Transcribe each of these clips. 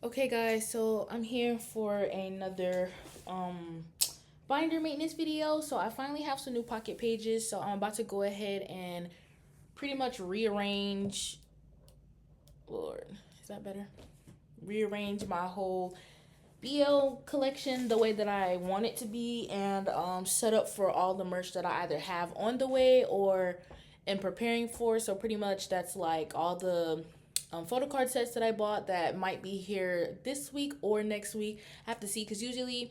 Okay guys, so I'm here for another binder maintenance video. So I finally have some new pocket pages, so I'm about to go ahead and pretty much rearrange, Lord, is that better? Rearrange my whole BL collection the way that I want it to be, and set up for all the merch that I either have on the way or am preparing for. So pretty much that's like all the photo card sets that I bought that might be here this week or next week. I have to see because usually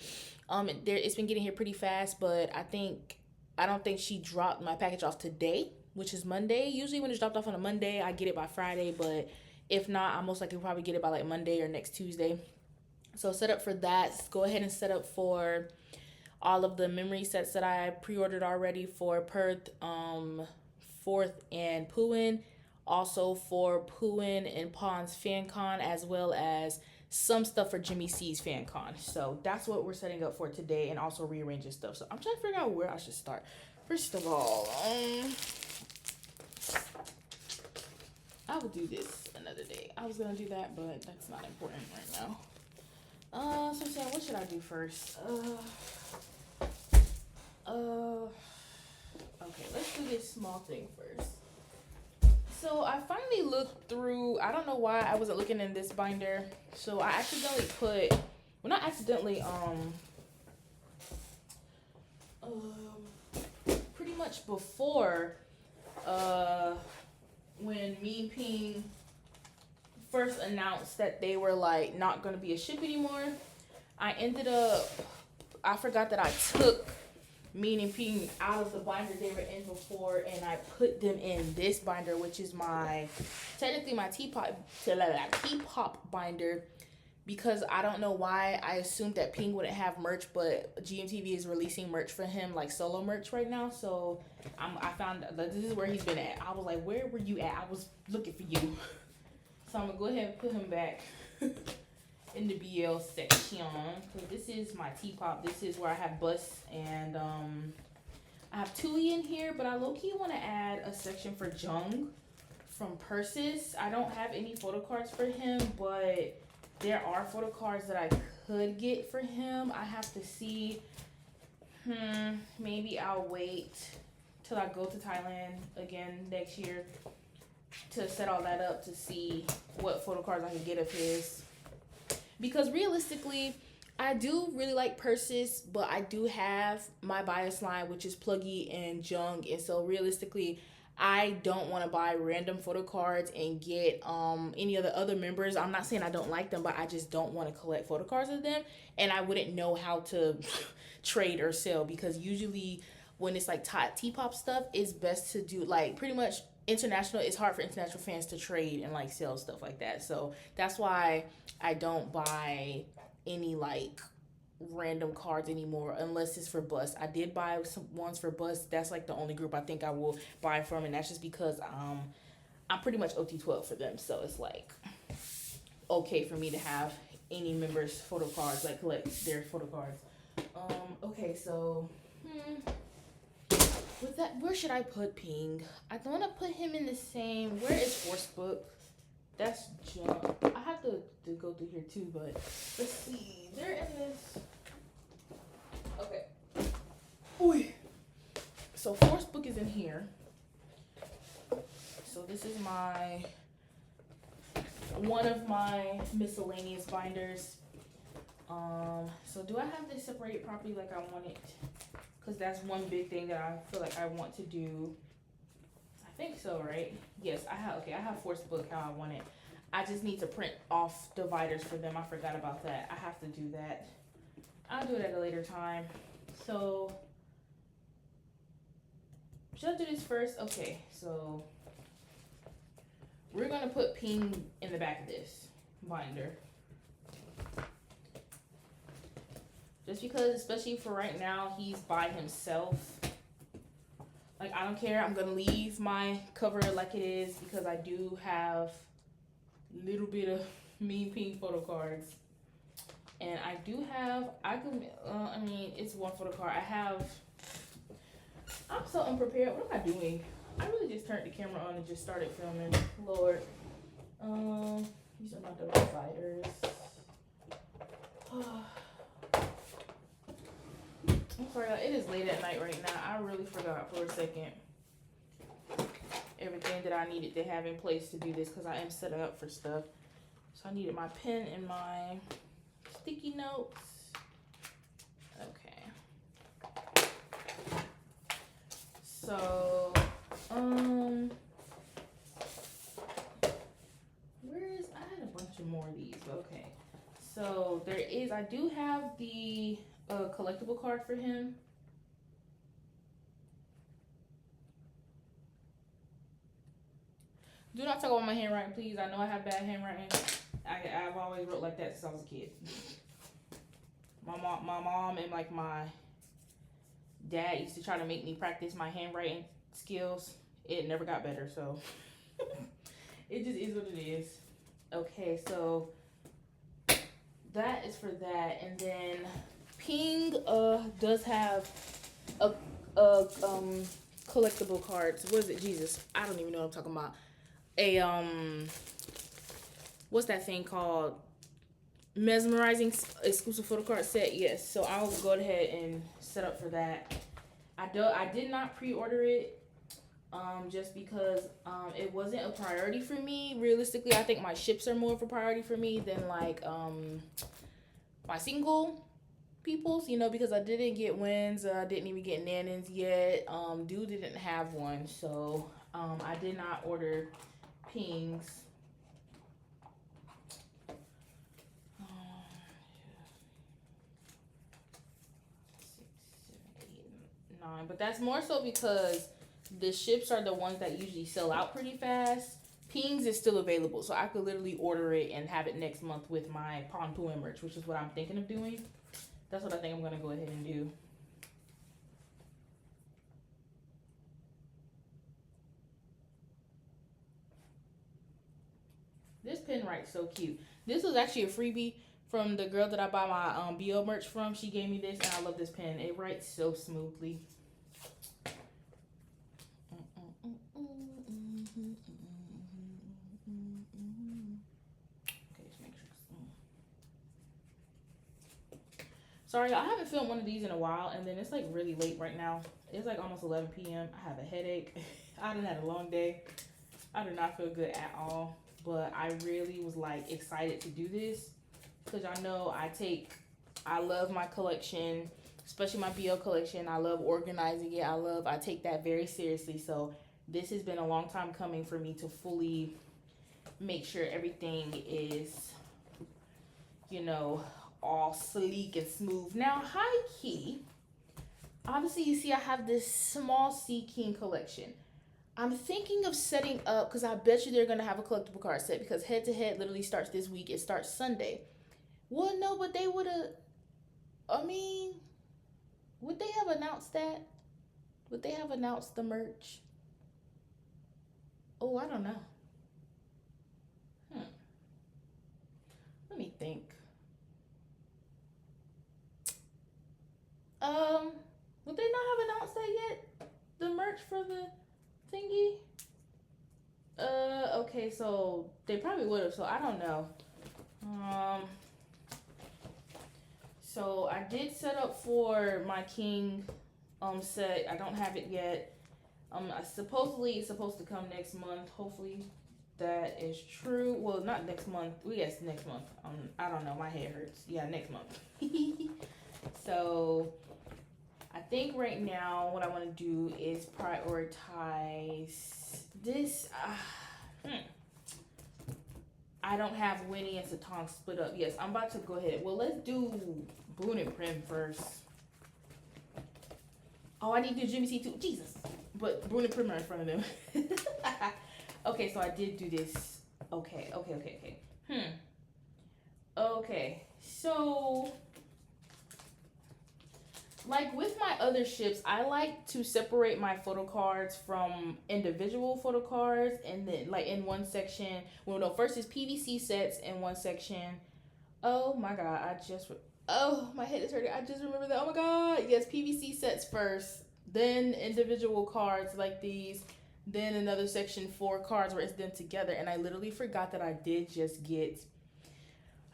it's been getting here pretty fast, but I don't think she dropped my package off today, which is Monday. Usually when it's dropped off on a Monday, I get it by Friday, but if not, I most likely probably get it by like Monday or next Tuesday. So set up for that. Go ahead and set up for all of the memory sets that I pre-ordered already for Perth, Fourth, and Pooin. Also for Pooin and Pond's FanCon, as well as some stuff for Jimmy C's FanCon. So that's what we're setting up for today, and also rearranging stuff. So I'm trying to figure out where I should start. First of all, I will do this another day. I was gonna do that, but that's not important right now. So Sam, what should I do first? Okay, let's do this small thing first. So I finally looked through, I don't know why I wasn't looking in this binder. So I accidentally put, well, not accidentally, pretty much before, when me and Ping first announced that they were like not gonna be a ship anymore, I forgot that I took me and Ping out of the binder they were in before, and I put them in this binder, which is technically my teapot binder, because I don't know why I assumed that Ping wouldn't have merch, but GMTV is releasing merch for him, like solo merch right now. So I found that this is where he's been at. I was like, where were you at? I was looking for you. So I'm gonna go ahead and put him back in the BL section. So this is my teapot. This is where I have Bus and I have Tui in here, but I low-key want to add a section for Jung from Persis. I don't have any photo cards for him, but there are photo cards that I could get for him. I have to see. Maybe I'll wait till I go to Thailand again next year to set all that up to see what photo cards I can get of his. Because realistically, I do really like Persis, but I do have my bias line, which is Pluggy and Jung. And so realistically, I don't want to buy random photo cards and get any of the other members. I'm not saying I don't like them, but I just don't want to collect photo cards of them. And I wouldn't know how to trade or sell, because usually when it's like T-pop stuff, it's best to do like pretty much international. It's hard for international fans to trade and like sell stuff like that. So that's why I don't buy any like random cards anymore unless it's for Bus. I did buy some ones for Bus. That's like the only group I think I will buy from, and that's just because I'm pretty much OT12 for them. So it's like okay for me to have any members photo cards, like collect their photo cards. Okay, so with that, where should I put Ping? I don't want to put him in the same. Where is Force Book? That's junk. I have to go through here too, but let's see. They're in this. Okay. Oy. So Force Book is in here. So this is one of my miscellaneous binders. So do I have this separated properly like I want it? Because that's one big thing that I feel like I want to do. I think so, right? Yes, I have Force Book how I want it. I just need to print off dividers for them. I forgot about that. I have to do that. I'll do it at a later time. So, should I do this first? Okay, so we're going to put Ping in the back of this binder. Just because, especially for right now, he's by himself. Like, I don't care. I'm going to leave my cover like it is because I do have a little bit of me Ping photo cards. And I do have, it's one photo card. I'm so unprepared. What am I doing? I really just turned the camera on and just started filming. Lord. These are not the dividers. I'm sorry, it is late at night right now. I really forgot for a second everything that I needed to have in place to do this because I am setting up for stuff. So I needed my pen and my sticky notes. Okay. So, I had a bunch of more of these. Okay. So I do have the collectible card for him. Do not talk about my handwriting, please. I know I have bad handwriting. I've always wrote like that since I was a kid. My mom and like my dad used to try to make me practice my handwriting skills. It never got better, so it just is what it is. Okay, so that is for that, and then Ping does have a collectible cards. What is it? Jesus, I don't even know what I'm talking about. What's that thing called? Mesmerizing exclusive photo card set. Yes, so I'll go ahead and set up for that. I did not pre-order it just because it wasn't a priority for me. Realistically, I think my ships are more of a priority for me than like my single peoples, you know, because I didn't get wins. I didn't even get Nannins yet. Dude didn't have one, so I did not order Pings. 6, 7, 8, 9. But that's more so because the ships are the ones that usually sell out pretty fast. Pings is still available, so I could literally order it and have it next month with my pontoon merch, which is what I'm thinking of doing. That's what I think I'm gonna go ahead and do. This pen writes so cute. This was actually a freebie from the girl that I buy my BO merch from. She gave me this, and I love this pen. It writes so smoothly. Okay, just make sure. Sorry, I haven't filmed one of these in a while, and then it's like really late right now. It's like almost 11 p.m. I have a headache. I done had a long day. I do not feel good at all. But I really was like excited to do this because I know I love my collection, especially my BO collection. I love organizing it. I take that very seriously. So this has been a long time coming for me to fully make sure everything is, you know, all sleek and smooth. Now, high key, obviously you see I have this small Sea King collection. I'm thinking of setting up, because I bet you they're going to have a collectible card set, because Head to Head literally starts this week. It starts Sunday. Well, no, but they would have, I mean, would they have announced that? Would they have announced the merch? Oh, I don't know. Let me think. Would they not have announced that yet? The merch for the thingy? Okay, so they probably would have, so I don't know. So I did set up for my King set. I don't have it yet. Supposedly it's supposed to come next month. Hopefully that is true. Well, not next month. Yes, next month. I don't know, my head hurts. Yeah, next month. So I think right now what I want to do is prioritize this. I don't have Winnie and Satong split up. Yes, I'm about to go ahead. Well, let's do Boone and Prim first. Oh, I need to do Jimmy C too. Jesus. But Boone and Prim are in front of them. Okay, so I did do this. Okay. Okay, so like with my other ships, I like to separate my photo cards from individual photo cards, and then like in one section, well no, first is PVC sets in one section. Oh my god, oh, my head is hurting. I just remember that. Oh my god. Yes, PVC sets first, then individual cards like these, then another section for cards where it's them together. And I literally forgot that I did just get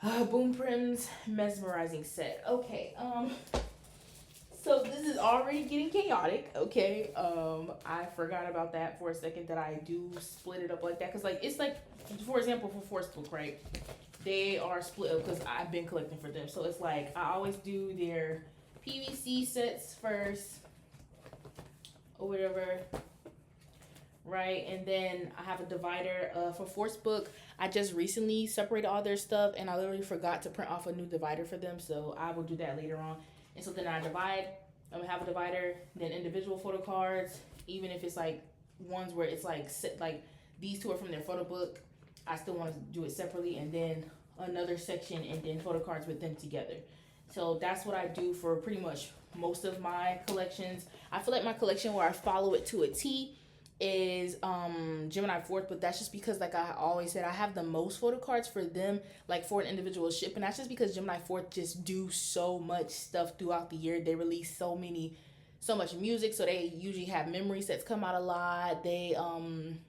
Boom Prim's mesmerizing set. Okay, so this is already getting chaotic. Okay, I forgot about that for a second, that I do split it up like that, because like it's like, for example, for Force Book, right? They are split up because I've been collecting for them. So it's like I always do their PVC sets first or whatever, right? And then I have a divider for Force Book. I just recently separated all their stuff, and I literally forgot to print off a new divider for them, so I will do that later on. And so then I divide. I'm gonna have a divider, then individual photo cards, even if it's like ones where it's like like these two are from their photo book, I still want to do it separately, and then another section, and then photo cards with them together. So that's what I do for pretty much most of my collections. I feel like my collection, where I follow it to a T, is Gemini 4th, but that's just because, like I always said, I have the most photo cards for them, like for an individual ship, and that's just because Gemini 4th just do so much stuff throughout the year. They release so much music, so they usually have memory sets come out a lot. They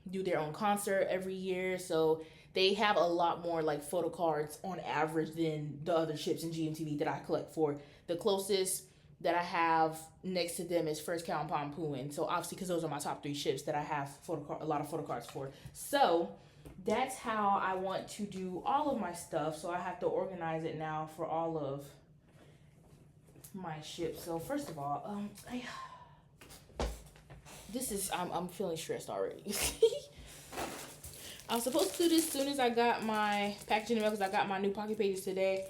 do their own concert every year, so they have a lot more like photo cards on average than the other ships in GMTV that I collect for. The closest that I have next to them is First Cow and Pompoon. So obviously, because those are my top 3 ships that I have a lot of photo cards for. So that's how I want to do all of my stuff. So I have to organize it now for all of my ships. So first of all, I'm feeling stressed already. I was supposed to do this as soon as I got my packaging in the mail, because I got my new pocket pages today,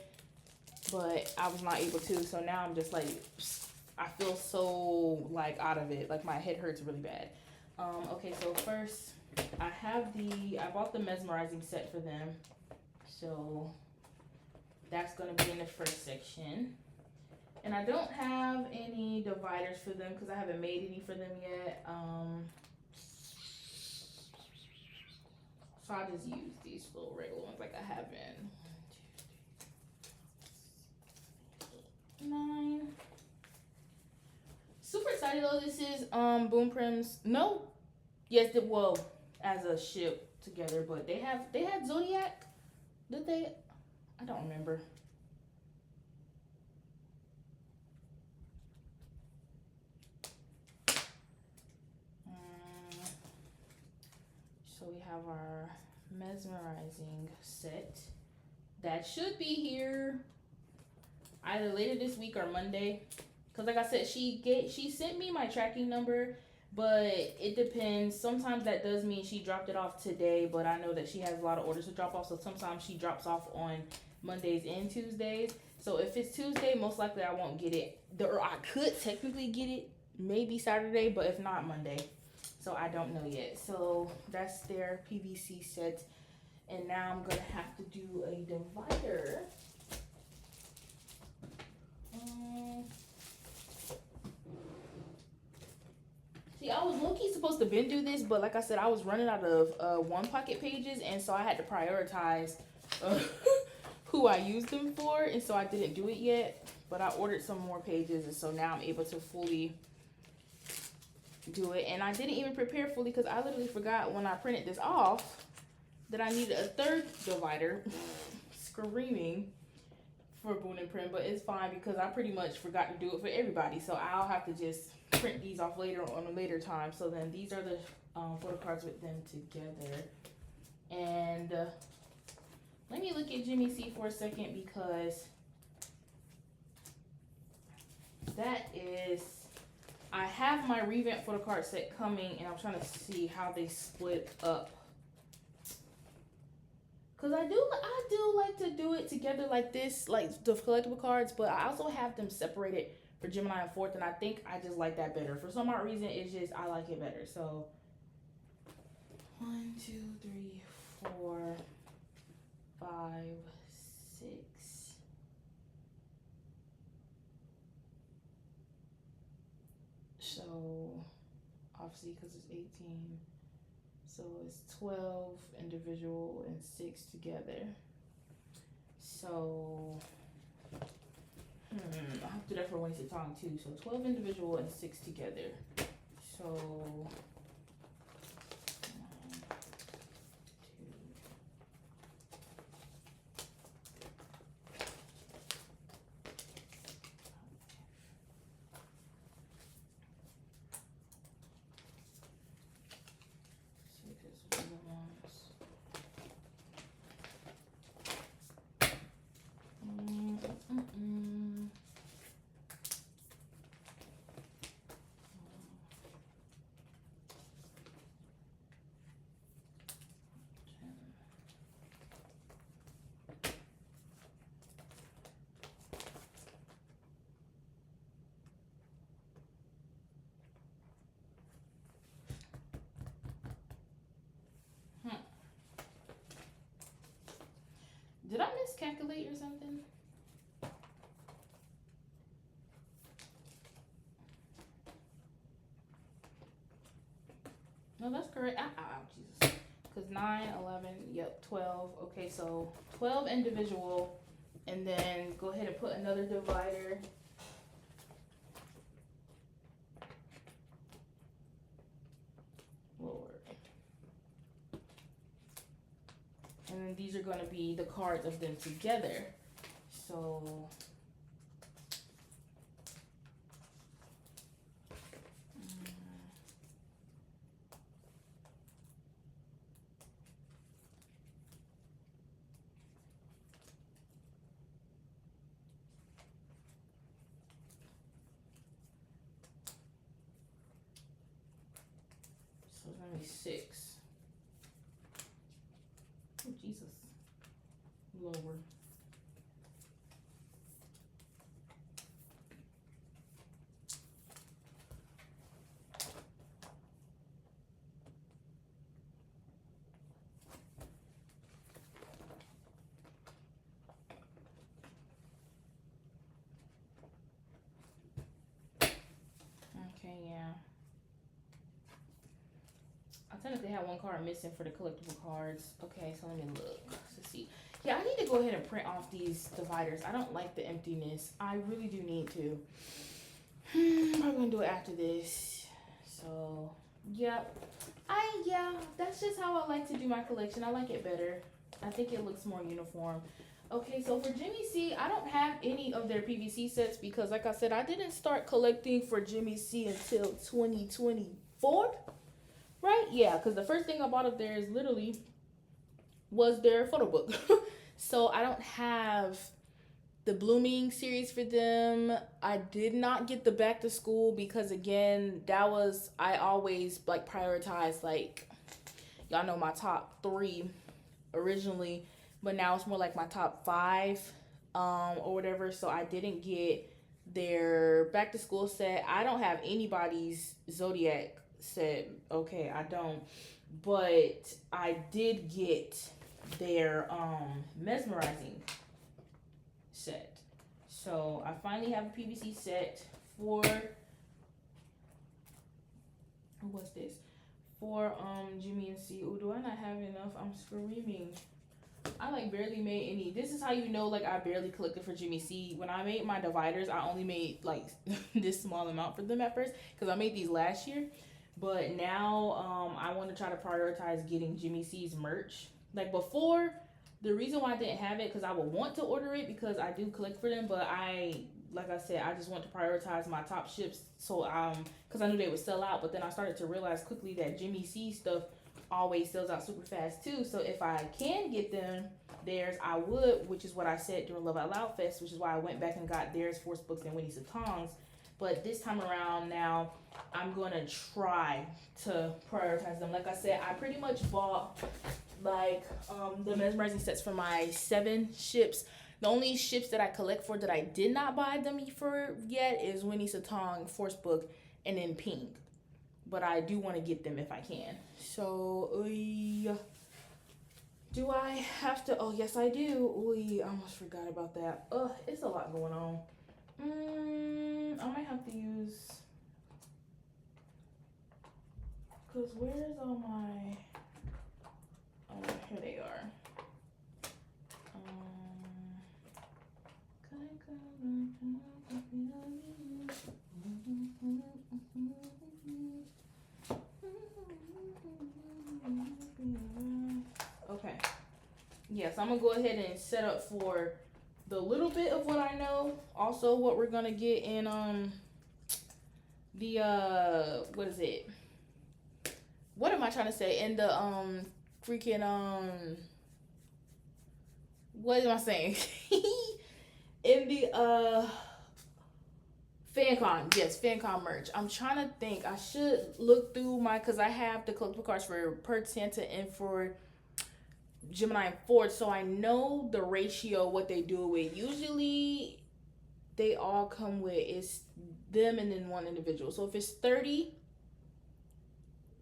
but I was not able to. So now I'm just like, I feel so like out of it. Like my head hurts really bad. Okay, so first I bought the mesmerizing set for them. So that's gonna be in the first section. And I don't have any dividers for them because I haven't made any for them yet. So I'll just use these little regular ones like I have in 9. Super excited though. This is Boom Prim's. No, yes, well, as a ship together, but they had Zodiac. Did they? I don't remember. So we have our mesmerizing set that should be here either later this week or Monday. Cause like I said, she sent me my tracking number, but it depends. Sometimes that does mean she dropped it off today, but I know that she has a lot of orders to drop off, so sometimes she drops off on Mondays and Tuesdays. So if it's Tuesday, most likely I won't get it. Or I could technically get it maybe Saturday, but if not, Monday. So I don't know yet. So that's their PVC set. And now I'm gonna have to do a divider. See, I was low-key supposed to do this, but like I said, I was running out of one pocket pages, and so I had to prioritize who I used them for, and so I didn't do it yet. But I ordered some more pages, and so now I'm able to fully do it. And I didn't even prepare fully because I literally forgot when I printed this off that I needed a third divider. Screaming for Boom and Prim, but it's fine because I pretty much forgot to do it for everybody. So I'll have to just print these off later on a later time. So then these are the photo cards with them together. And let me look at Jimmy C for a second, because that is, I have my revamp photo card set coming, and I'm trying to see how they split up. Cause I do like to do it together like this, like the collectible cards, but I also have them separated for Gemini and 4th, and I think I just like that better. For some odd reason, it's just, I like it better. So 1, 2, 3, 4, 5, 6. So obviously, because it's 18. So it's 12 individual and 6 together. So, I'll have to do that for wasted time too. So 12 individual and 6 together. So, 1, 2, Did I miscalculate or something? No, that's correct. Jesus. Because 9, 11, yep, 12. Okay, so 12 individual. And then go ahead and put another divider. Lord. And then these are going to be the cards of them together. So it's going to be 6. Oh, Jesus. Lower. Okay, yeah. I technically have one card missing for the collectible cards. Okay, so let me look to see. Yeah, I need to go ahead and print off these dividers. I don't like the emptiness. I really do need to. I'm gonna do it after this. So, yep. Yeah, that's just how I like to do my collection. I like it better. I think it looks more uniform. Okay, so for Jimmy C, I don't have any of their PVC sets because, like I said, I didn't start collecting for Jimmy C until 2024. Right? Yeah, because the first thing I bought of theirs literally was their photo book. So I don't have the blooming series for them. I did not get the back to school because, again, that was, I always like prioritize, like, y'all know my top 3 originally, but now it's more like my top 5 or whatever. So I didn't get their back to school set. I don't have anybody's Zodiac set. Okay, I don't, but I did get their mesmerizing set. So I finally have a PVC set for, what's this, for Jimmy and C. Oh, do I not have enough? I'm screaming. I like barely made any. This is how you know, like, I barely collected for Jimmy C. When I made my dividers, I only made like this small amount for them at first because I made these last year. But now I want to try to prioritize getting Jimmy C's merch. Like before, the reason why I didn't have it because I would want to order it because I do collect for them, but like I said, I just want to prioritize my top ships. So because I knew they would sell out, but then I started to realize quickly that Jimmy C stuff always sells out super fast too. So if I can get them theirs, I would, which is what I said during Love Out Loud Fest, which is why I went back and got theirs, Force Books and Winnie Satongs. But this time around now, I'm gonna try to prioritize them. Like I said, I pretty much bought like the mesmerizing sets for my 7 ships. The only ships that I collect for that I did not buy them for yet is Winnie Satong, Force Book, and then Pink. But I do want to get them if I can. So, do I have to? Oh, yes, I do. I almost forgot about that. It's a lot going on. I might have to use, because where's all my, oh, here they are. Okay. Yes, I'm gonna go ahead and set up for the little bit of what I know. Also, what we're gonna get in the what is it? What am I trying to say? In the freaking what am I saying? In the FanCon, yes, FanCon merch. I'm trying to think. I should look through because I have the collectible cards for Per Santa and for Gemini and Ford, so I know the ratio, what they do with. Usually, they all come with, it's them and then one individual. So if it's 30,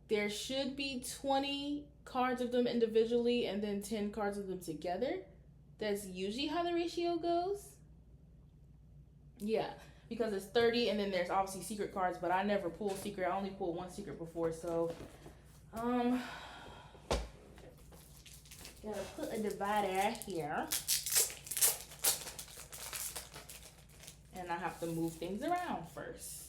there should be 20 cards of them individually and then 10 cards of them together. That's usually how the ratio goes. Yeah, because it's 30, and then there's obviously secret cards, but I never pull secret. I only pulled one secret before, so gotta put a divider here, and I have to move things around first.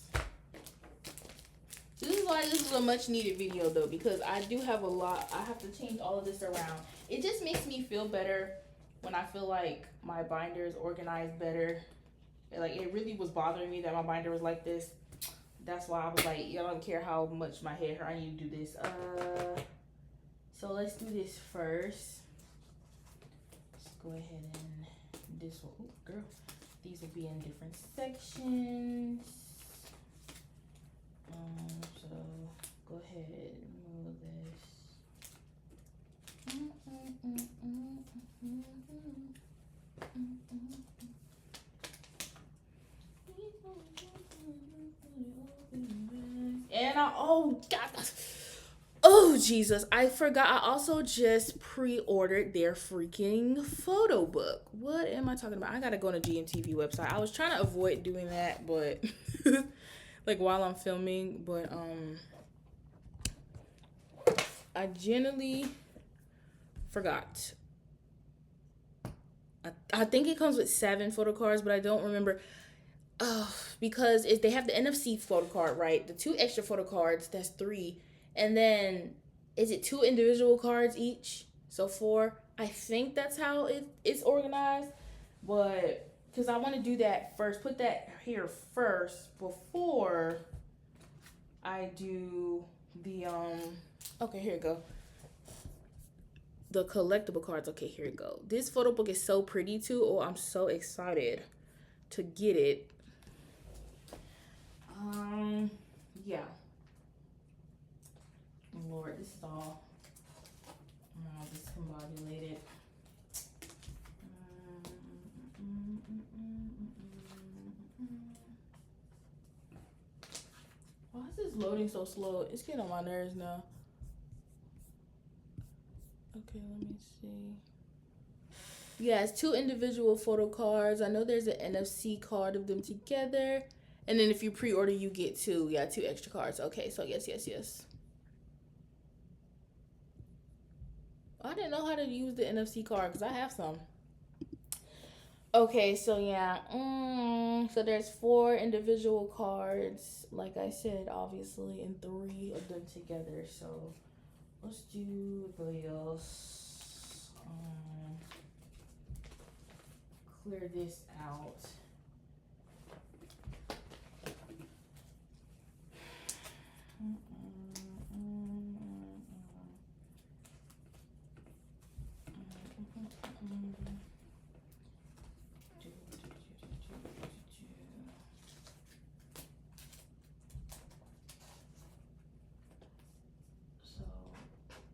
This is why this is a much needed video though, because I do have a lot. I have to change all of this around. It just makes me feel better when I feel like my binder is organized better. Like, it really was bothering me that my binder was like this. That's why I was like, I don't care how much my head hurt, I need to do this. So let's do this first. Let's go ahead and this one. Ooh, girl. These will be in different sections. So go ahead and move this. And oh God, oh Jesus, I forgot. I also just pre-ordered their freaking photo book. What am I talking about? I gotta go on a GMTV website. I was trying to avoid doing that, but like while I'm filming, but I genuinely forgot. I think it comes with 7 photo cards, but I don't remember. Because if they have the NFC photo card, right? The 2 extra photo cards, that's 3. And then, is it 2 individual cards each? So 4. I think that's how it's organized. But, because I want to do that first. Put that here first before I do the, okay, here we go. The collectible cards. Okay, here we go. This photo book is so pretty too. Oh, I'm so excited to get it. Yeah. Lord, this is all discombobulated. Why is this loading so slow? It's getting on my nerves now. Okay, let me see. Yeah, it's 2 individual photo cards. I know there's an NFC card of them together. And then if you pre-order, you get 2. Yeah, 2 extra cards. Okay, so yes. I didn't know how to use the NFC card because I have some. Okay, so yeah. So there's 4 individual cards, like I said, obviously, and 3 of them together. So let's do this. Clear this out.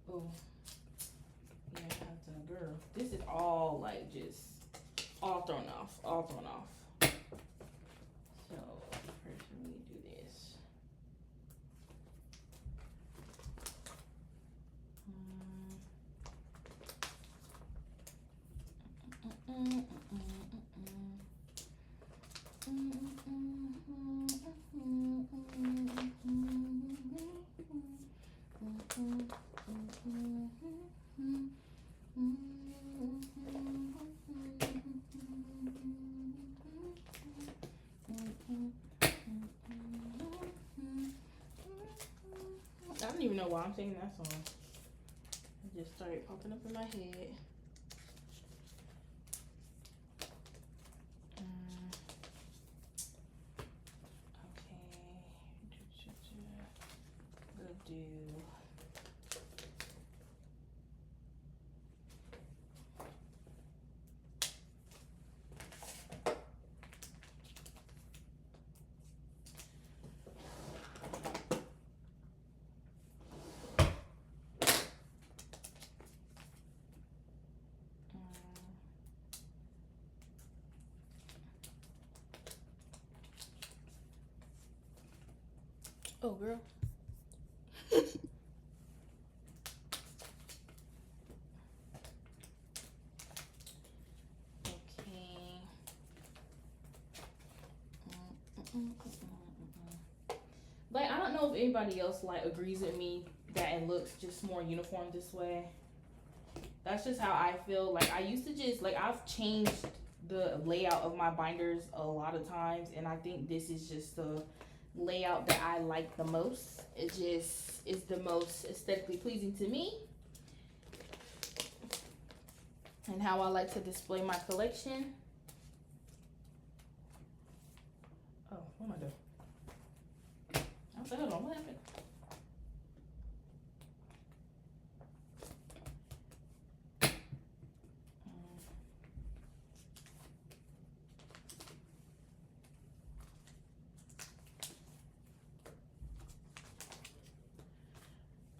Oh, yeah, I have to, girl. This is all like just all thrown off. So first let me do this. I don't even know why I'm singing that song. It just started popping up in my head. Oh, girl. Like, I don't know if anybody else like agrees with me that it looks just more uniform this way. That's just how I feel. Like, I used to just like, I've changed the layout of my binders a lot of times, and I think this is just the layout that I like the most. It just is the most aesthetically pleasing to me, and how I like to display my collection. Oh, what am I doing? I said, hold on, what happened?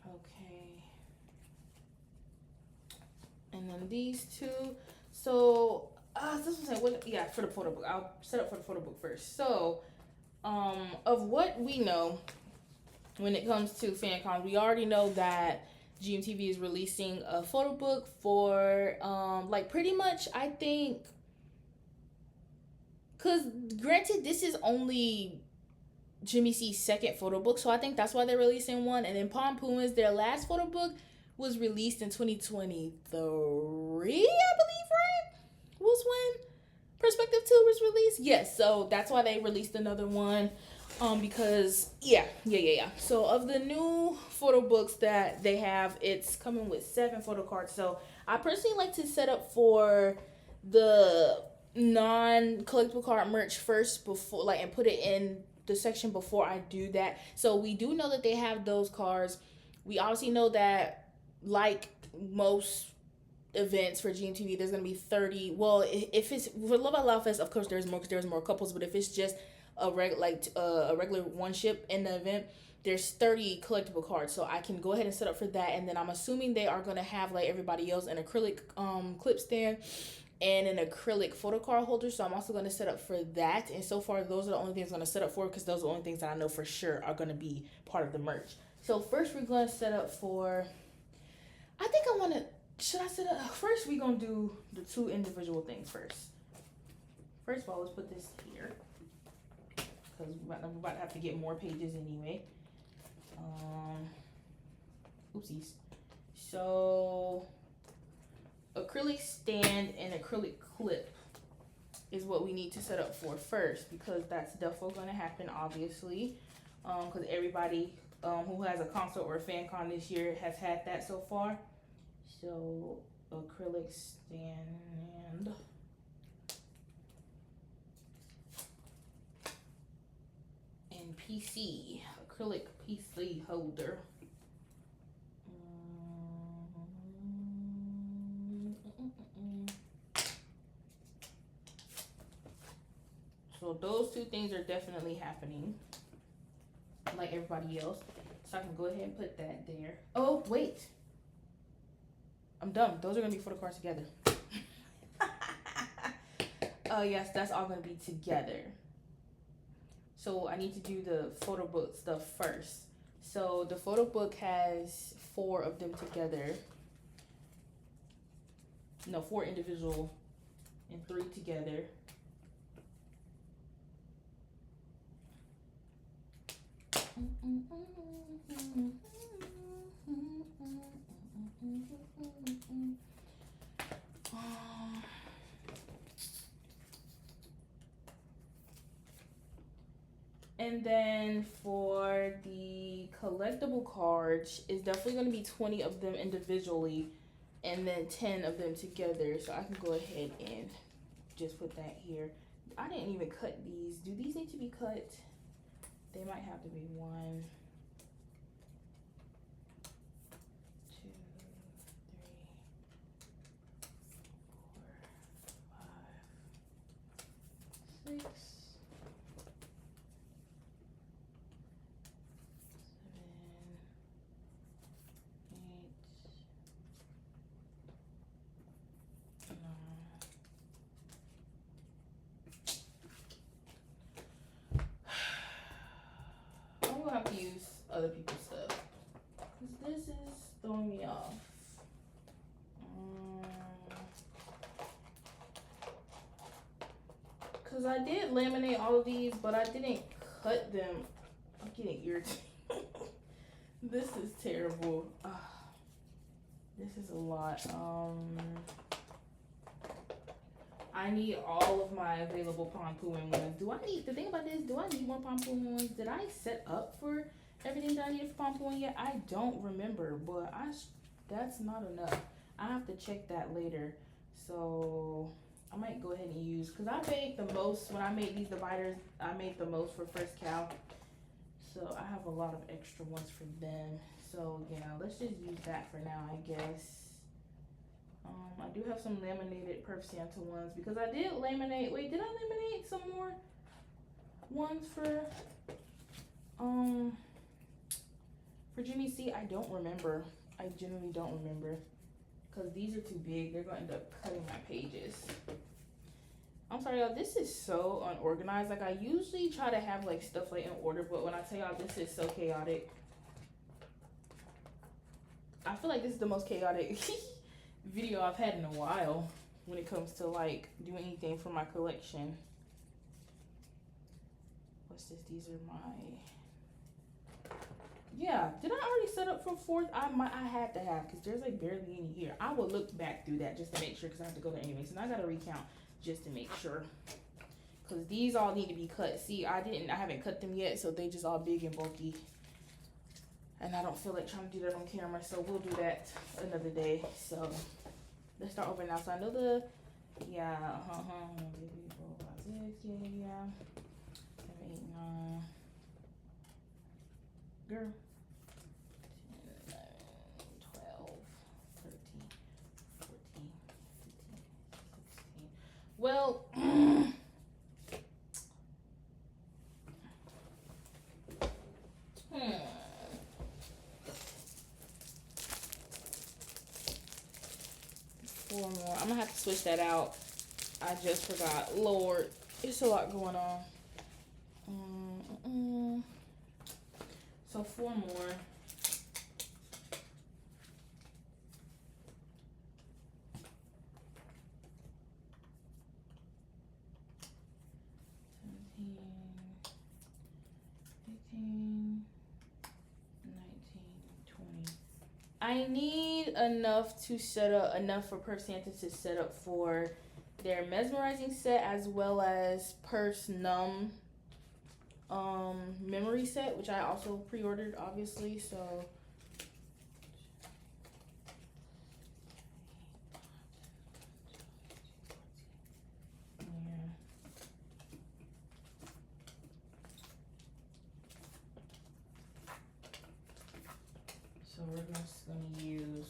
Okay. And then these two. So, this was like, what? Yeah, for the photo book. I'll set up for the photo book first. So, of what we know when it comes to FanCon, we already know that GMTV is releasing a photo book for, like, pretty much, I think, because granted, this is only Jimmy C's second photo book, so I think that's why they're releasing one. And then Palm Pumas, their last photo book was released in 2023, I believe, right? Was when Perspective 2 was released? Yes, so that's why they released another one. Because yeah. So of the new photo books that they have, it's coming with 7 photo cards. So I personally like to set up for the non-collectible card merch first before, like, and put it in the section before I do that. So we do know that they have those cards. We obviously know that, like most events for GMTV, there's gonna be 30. Well, if it's for Love Out Loud Fest, of course there's more because there's more couples. But if it's just a regular one ship in the event, there's 30 collectible cards. So I can go ahead and set up for that. And then I'm assuming they are gonna have, like everybody else, an acrylic clip stand and an acrylic photo card holder. So I'm also going to set up for that. And so far, those are the only things I'm going to set up for, because those are the only things that I know for sure are going to be part of the merch. So first, we're going to set up for, I think I want to, should I set up, first we're going to do the 2 individual things first. First of all, let's put this here, because we're about to have to get more pages anyway. Oopsies. So acrylic stand and acrylic clip is what we need to set up for first, because that's definitely going to happen, obviously, because everybody who has a concert or a fan con this year has had that so far. So acrylic stand and PC, acrylic PC holder. So those 2 things are definitely happening, like everybody else. So I can go ahead and put that there. Oh, wait. I'm dumb. Those are going to be photo cards together. Yes, that's all going to be together. So I need to do the photo book stuff first. So the photo book has 4 of them together. No, 4 individual and 3 together. And then for the collectible cards, it's definitely going to be 20 of them individually and then 10 of them together. So I can go ahead and just put that here. I didn't even cut these. Do these need to be cut? They might have to be 1, 2, 3, 4, 5, 6, 7, 8, 9. I'm gonna have to use other people's stuff, because this is throwing me off. Because because I did laminate all of these, but I didn't cut them. I'm getting irritated. This is terrible. This is a lot. I need all of my available Pompoon ones. The thing about this, do I need more Pompoon ones? Did I set up for everything that I needed for Pompoon yet? I don't remember, but that's not enough. I have to check that later. So I might go ahead and use, because I made the most, when I made these dividers, I made the most for First Cow. So I have a lot of extra ones for them. So yeah, let's just use that for now, I guess. I do have some laminated Perf Santa ones, because I did laminate, wait, did I laminate some more ones for Jimmy C? I don't remember. I genuinely don't remember, because these are too big. They're going to end up cutting my pages. I'm sorry, y'all, this is so unorganized. Like, I usually try to have like stuff like in order, but when I tell y'all this is so chaotic, I feel like this is the most chaotic video I've had in a while when it comes to like doing anything for my collection. What's this? These are my, yeah, did I already set up for fourth? I had to have, because there's like barely any here. I will look back through that just to make sure, because I have to go there anyways, and I gotta recount just to make sure, because these all need to be cut. See, I haven't cut them yet, so they just all big and bulky, and I don't feel like trying to do that on camera, so we'll do that another day. So let's start over now. So I know yeah, 1, 2, 3, 4, 5, 6, yeah, 7, 8, 9, girl, 10, 11, 12, 13, 14, 15, 16. Well, four more. I'm gonna have to switch that out. I just forgot. Lord, it's a lot going on. So 4 more. I need enough to set up, enough for Perf Santa to set up for their mesmerizing set, as well as Perf's Numb memory set, which I also pre-ordered, obviously. So yeah. So we're just gonna use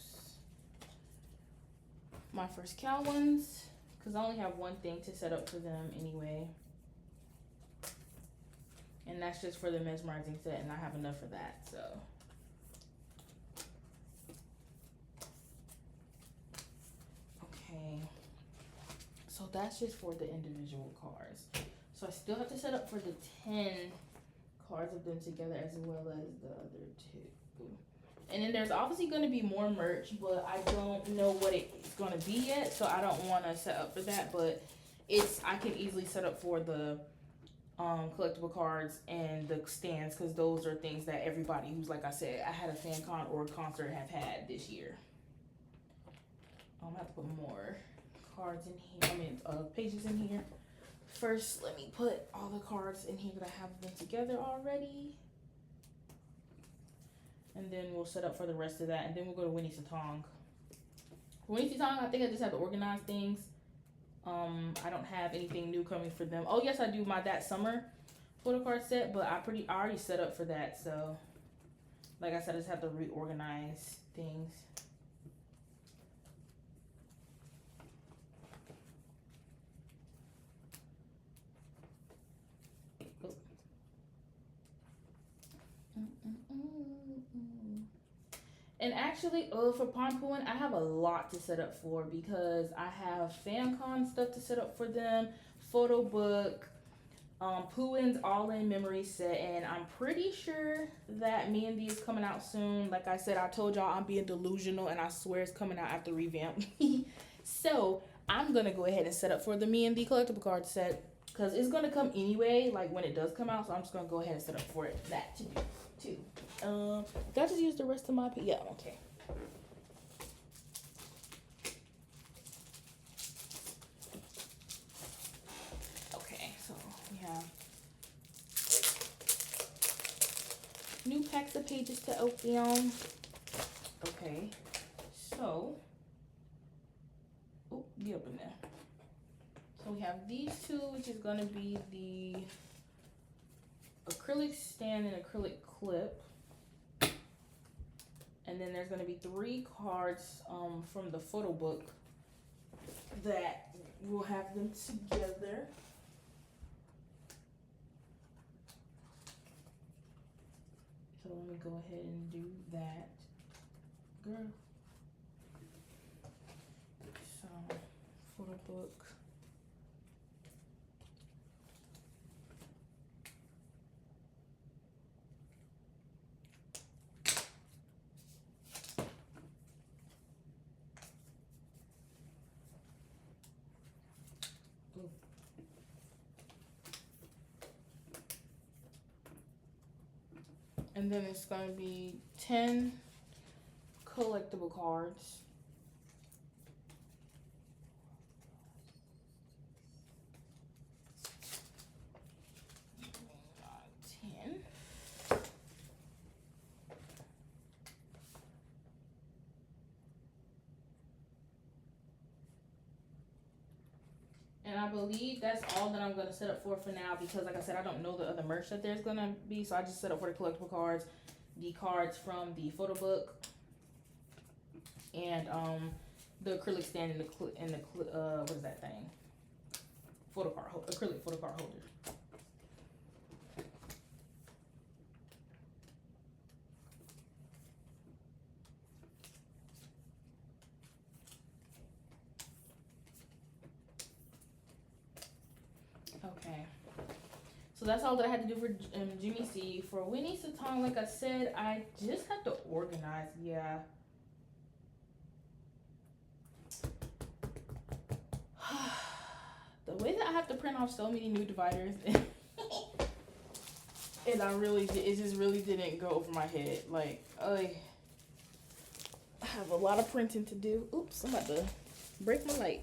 my First Cow ones, because I only have one thing to set up for them anyway. And that's just for the mesmerizing set, and I have enough for that, so. Okay. So that's just for the individual cards. So I still have to set up for the 10 cards of them together, as well as the other 2. And then there's obviously going to be more merch, but I don't know what it's going to be yet, so I don't want to set up for that. But I can easily set up for the collectible cards and the stands, because those are things that everybody who's, like I said, I had a fan con or a concert have had this year. I'm gonna have to put more cards in here. Pages in here. First, let me put all the cards in here that I have them together already. And then we'll set up for the rest of that. And then we'll go to Winnie Satong. For Winnie Satong, I think I just have to organize things. I don't have anything new coming for them. Oh yes, I do my That Summer photo card set, but I already set up for that. So, like I said, I just have to reorganize things. And actually, for Pompoon, I have a lot to set up for, because I have FanCon stuff to set up for them, photo book, Pooin's all-in memory set, and I'm pretty sure that Me and Thee is coming out soon. Like I said, I told y'all I'm being delusional, and I swear it's coming out after revamp. So I'm gonna go ahead and set up for the Me and Thee collectible card set. because it's gonna come anyway, like when it does come out. So I'm just gonna go ahead and set up for that to do too. Did I just use the rest of my? Yeah, okay. Okay, so we have new packs of pages to open. Okay, so be up in there. So we have these two, which is gonna be the acrylic stand and acrylic clip. And then there's gonna be 3 cards from the photo book that we'll have them together. So let me go ahead and do that, girl. So photo book. And then it's going to be 10 collectible cards. And I believe that's all that I'm going to set up for now, because like I said, I don't know the other merch that there's going to be. So I just set up for the collectible cards, the cards from the photo book, and the acrylic stand and the what is that thing? Photo card acrylic photo card holder. Okay, so that's all that I had to do for Jimmy C. For Winnie Satong, like I said, I just have to organize. Yeah. The way that I have to print off so many new dividers, and it just really didn't go over my head. Like, I have a lot of printing to do. Oops, I'm about to break my light.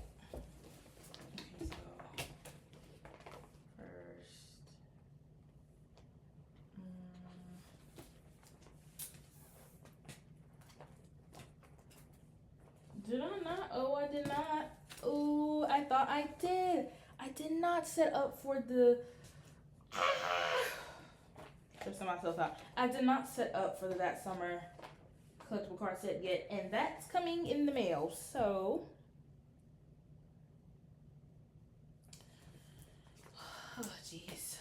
Did I not? Oh, I did not. Oh, I thought I did. I did not set up for the... Stressing myself out. I did not set up for that summer collectible card set yet, and that's coming in the mail, so... Oh, jeez.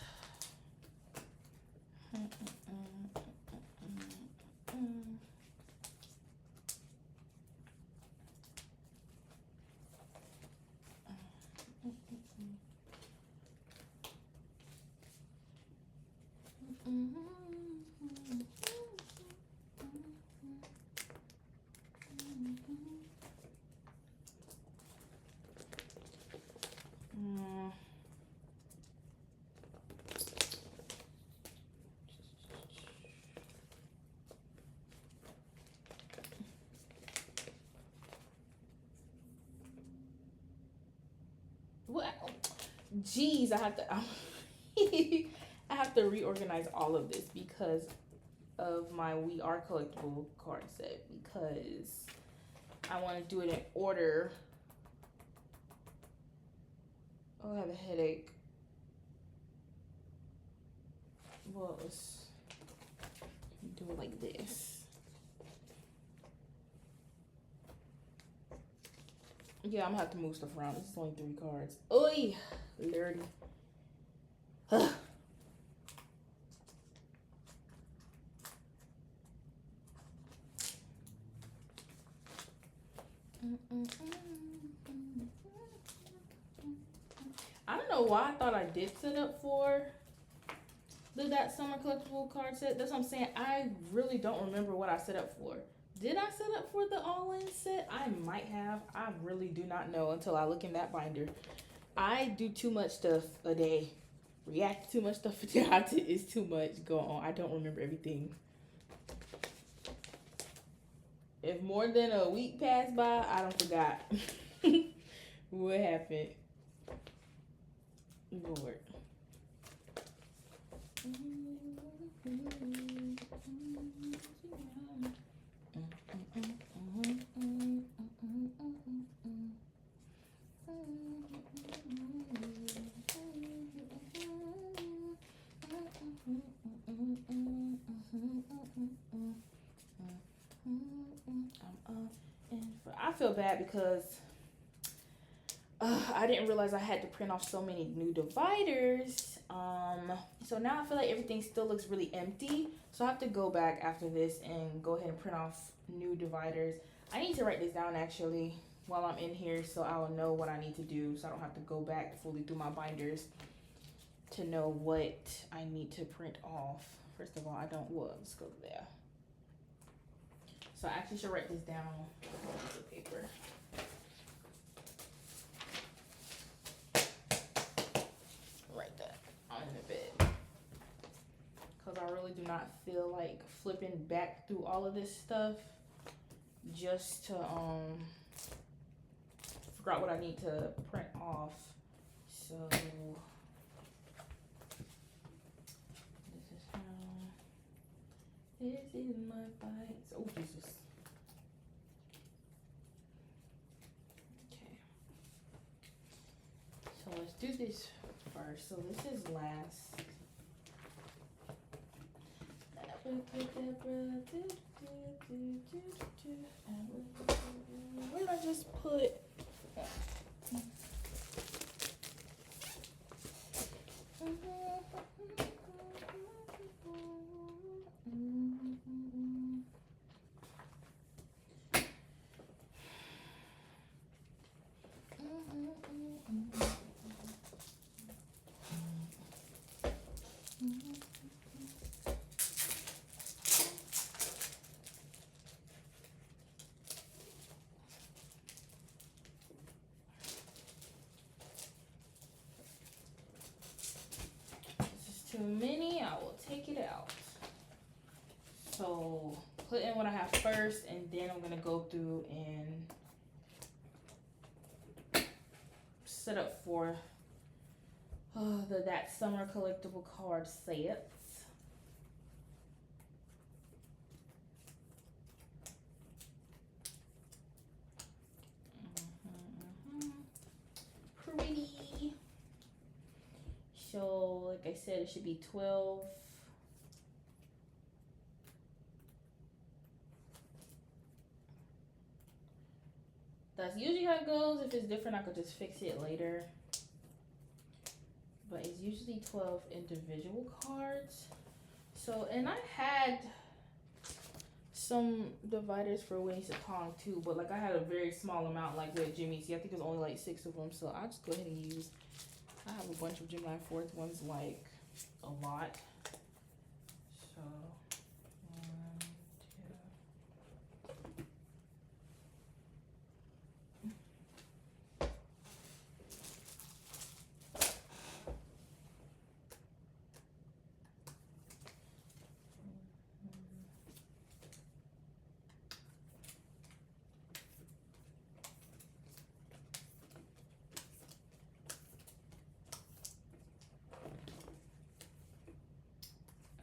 What? Jeez, I have to I have to reorganize all of this because of my We Are collectible card set, because I want to do it in order. Oh, I have a headache. Well, let's do it like this. Yeah, I'm gonna have to move stuff around. This is only 3 cards. Oy, lordy. I don't know why I thought I did set up for that summer collectible card set. That's what I'm saying. I really don't remember what I set up for. Did I set up for the all-in set? I might have. I really do not know until I look in that binder. I do too much stuff a day. React to too much stuff a day. It's too much going on. I don't remember everything. If more than a week passed by, I don't forgot what happened. Lord. I feel bad because I didn't realize I had to print off so many new dividers. So now I feel like everything still looks really empty. So I have to go back after this and go ahead and print off new dividers. I need to write this down actually while I'm in here so I will know what I need to do so I don't have to go back fully through my binders to know what I need to print off. First of all, I don't, well, let's go there. So I actually should write this down on a piece of paper. Write that on the bed. Because I really do not feel like flipping back through all of this stuff just to figure out what I need to print off. So this is my bites. Oh, Jesus. Okay. So let's do this first. So this is last. Where did I just put? Too many, I will take it out. So put in what I have first, and then I'm gonna go through and set up for that summer collectible card sets. Pretty. So, like I said, it should be 12. That's usually how it goes. If it's different, I could just fix it later. But it's usually 12 individual cards. So, and I had some dividers for Winnie Satong too, but like I had a very small amount like with Jimmy. See, I think it was only like 6 of them. So I'll just go ahead and use, I have a bunch of Gemini 4th ones, like a lot. So, 1, 2.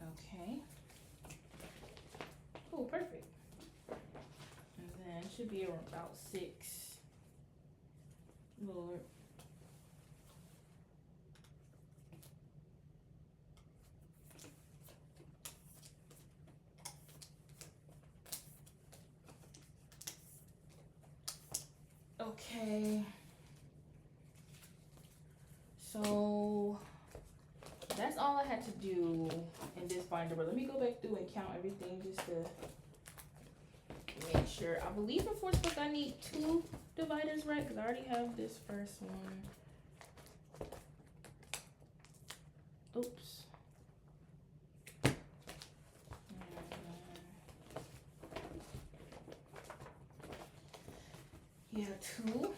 Okay. Oh, perfect. And then it should be about 6. Lord. Okay. So that's all I had to do in this binder, but let me go back through and count everything just to make sure. I believe in fourth book I need 2 dividers, right? Because I already have this first one. Oops. Yeah, 2.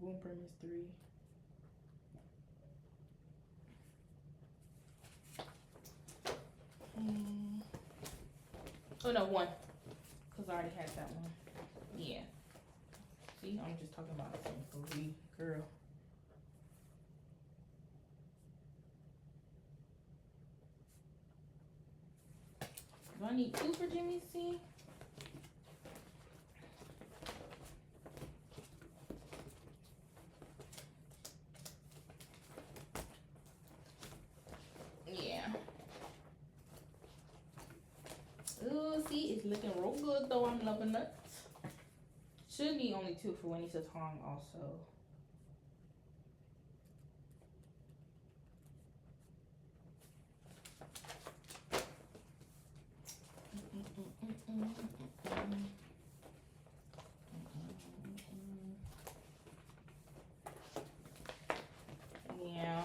Wound premise 3. Oh no, 1. Because I already had that one. Yeah. See, I'm just talking about some free girl. Do I need 2 for Jimmy C? Yeah. Oh, see, it's looking real good though. I'm loving it. Should be only 2 for Winnie Satong also. Yeah.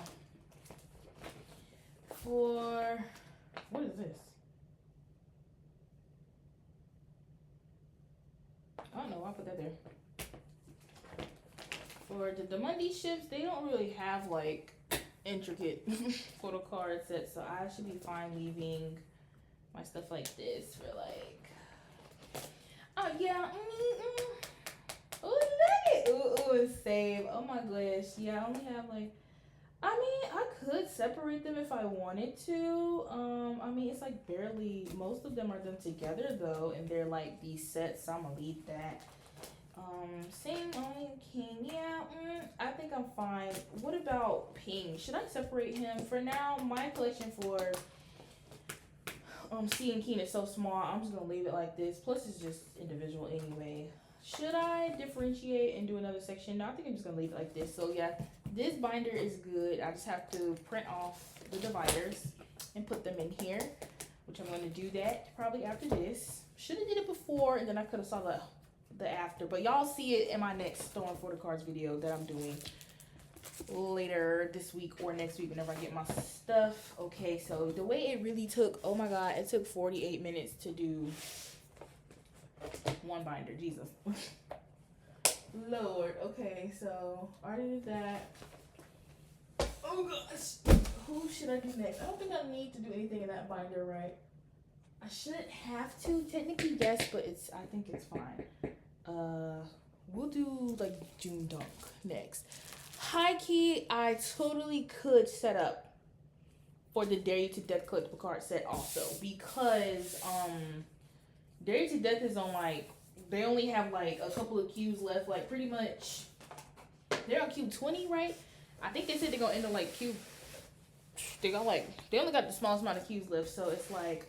For what is this? I don't know why I put that there. For the Monday ships, they don't really have like intricate photo card sets, so I should be fine leaving my stuff like this for like. Oh yeah. Oh look it. Ooh, save. Oh my gosh. Yeah, I only have like. I mean, I could separate them if I wanted to. I mean, it's like barely. Most of them are done together though, and they're like these sets. So I'm gonna leave that. Same only King. Yeah, I think I'm fine. What about Ping? Should I separate him? For now, my collection for C and King is so small. I'm just gonna leave it like this. Plus, it's just individual anyway. Should I differentiate and do another section? No, I think I'm just gonna leave it like this. So yeah, this binder is good. I just have to print off the dividers and put them in here, which I'm gonna do that probably after this. Should have did it before, and then I could have saw the after, but y'all see it in my next Stolen Photo Cards video that I'm doing later this week or next week whenever I get my stuff. Okay, so the way it really took, oh my god, it took 48 minutes to do one binder. Jesus. Lord. Okay, so I already did that. Oh gosh. Who should I do next? I don't think I need to do anything in that binder, right? I shouldn't have to, technically, yes, but I think it's fine. We'll do like June Dunk next. High key, I totally could set up for the Dare You to Death collectible card set also, because Dare You to Death is on like, they only have like a couple of queues left, like pretty much they're on queue 20, right? I think they said they're gonna end up like queue, they only got the smallest amount of queues left, so it's like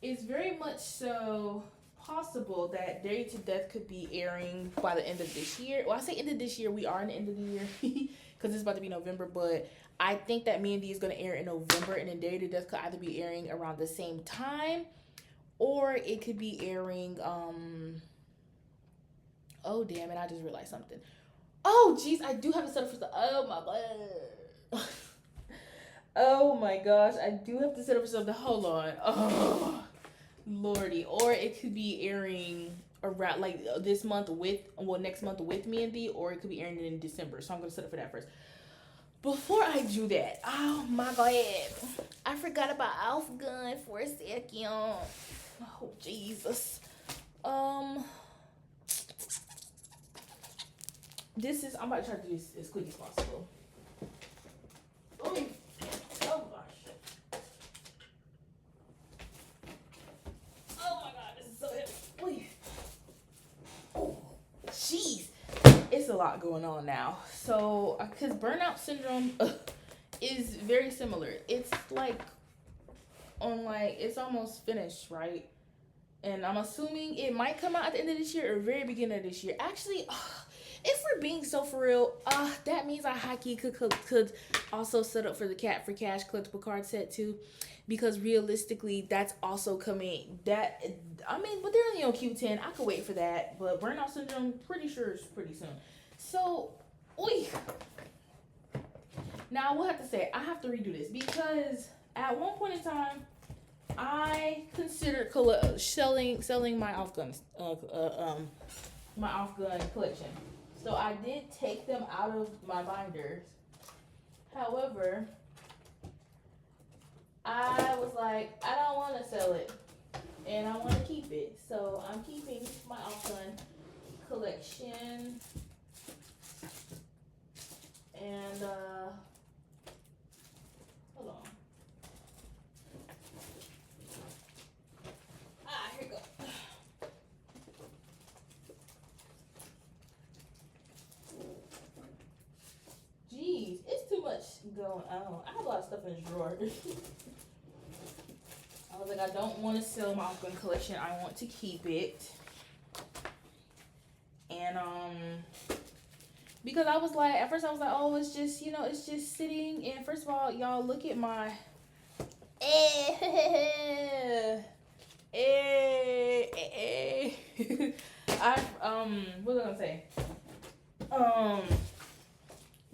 it's very much so possible that Dare You to Death could be airing by the end of this year. Well, I say end of this year, we are in the end of the year because it's about to be November, but I think that Me and D is going to air in November, and then Dare You to Death could either be airing around the same time, or it could be airing, oh damn it, I just realized something. Oh jeez, I do have to set up for the, oh my god. Oh my gosh, I do have to set up for something. Hold on. Oh Lordy. Or it could be airing around like this month next month with Me and D, or it could be airing in December. So I'm gonna set up for that first. Before I do that, oh my god, I forgot about Alf Gun for a second. Oh Jesus. I'm about to try to do this as quick as possible. Oh gosh. Oh my god, this is so heavy. Oh, jeez. It's a lot going on now. So, because burnout syndrome is very similar. It's like, it's almost finished, right? And I'm assuming it might come out at the end of this year or very beginning of this year. Actually, if we're being so for real, that means I high-key could also set up for the Cat for Cash collectible card set too, because realistically that's also coming. But they're only on Q10. I could wait for that, but Burnout Syndrome, pretty sure is pretty soon. So, now I will have to say I have to redo this, because at one point in time I considered selling my Alf Gun collection. So I did take them out of my binders. However, I was like, I don't want to sell it, and I want to keep it. So I'm keeping my Off-Gun collection, and hold on. Here we go. Jeez, it's too much going on. I have a lot of stuff in this drawer. I was like, I don't want to sell my Off-Gun collection. I want to keep it. And because I was like, at first I was like, oh, it's just, you know, it's just sitting. And first of all, y'all look at my what was I gonna say?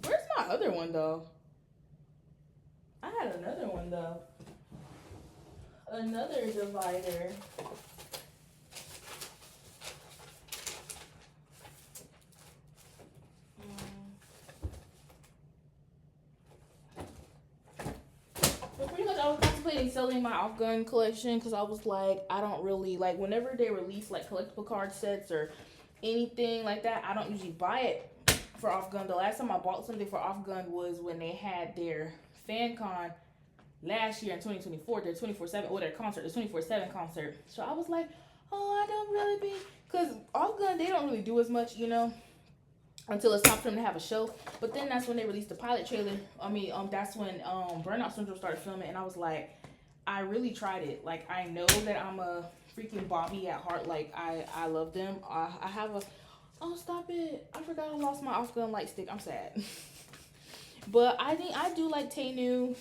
Where's my other one though? I had another one though. Another divider. But pretty much I was contemplating selling my Off-Gun collection because I was like, I don't really, like, whenever they release like collectible card sets or anything like that, I don't usually buy it for Off-Gun. The last time I bought something for Off-Gun was when they had their fan con last year in 2024, their 24/7, or their concert, the 24/7 concert. So I was like, oh, I don't really be, because Off-Gun, they don't really do as much, you know, until it's time for them to have a show. But then that's when they released the pilot trailer. I mean, that's when Burnout Syndrome started filming, and I was like, I really tried it. Like, I know that I'm a freaking Bobby at heart. Like, I love them. I have a, oh, stop it. I forgot I lost my Off-Gun light stick. I'm sad. But I think I do like Tainu.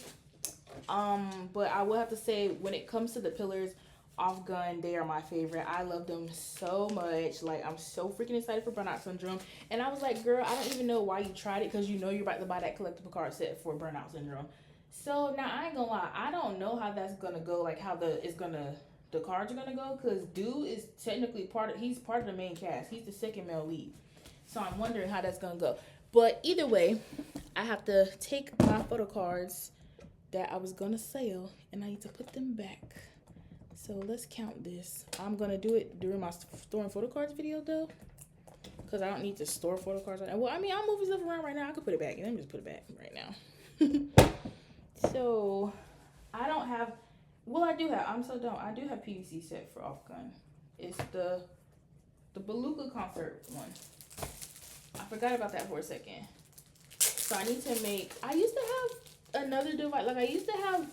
But I will have to say, when it comes to the pillars, Off-Gun, they are my favorite. I love them so much. Like, I'm so freaking excited for Burnout Syndrome. And I was like, girl, I don't even know why you tried it, because you know you're about to buy that collectible card set for Burnout Syndrome. So now I ain't gonna lie, I don't know how that's gonna go, like how the cards are gonna go, because Dude is technically he's part of the main cast. He's the second male lead. So I'm wondering how that's gonna go. But either way, I have to take my photo cards that I was gonna sell, and I need to put them back. So let's count this. I'm gonna do it during my storing photo cards video though, because I don't need to store photo cards right now. Well, I mean, I'm moving stuff around right now. I could put it back. Let me just put it back right now. So I don't have, well, I do have, I'm so dumb. I do have PVC set for Off-Gun. It's the Beluga concert one. I forgot about that for a second. So I need to make, I used to have another divider. Like, I used to have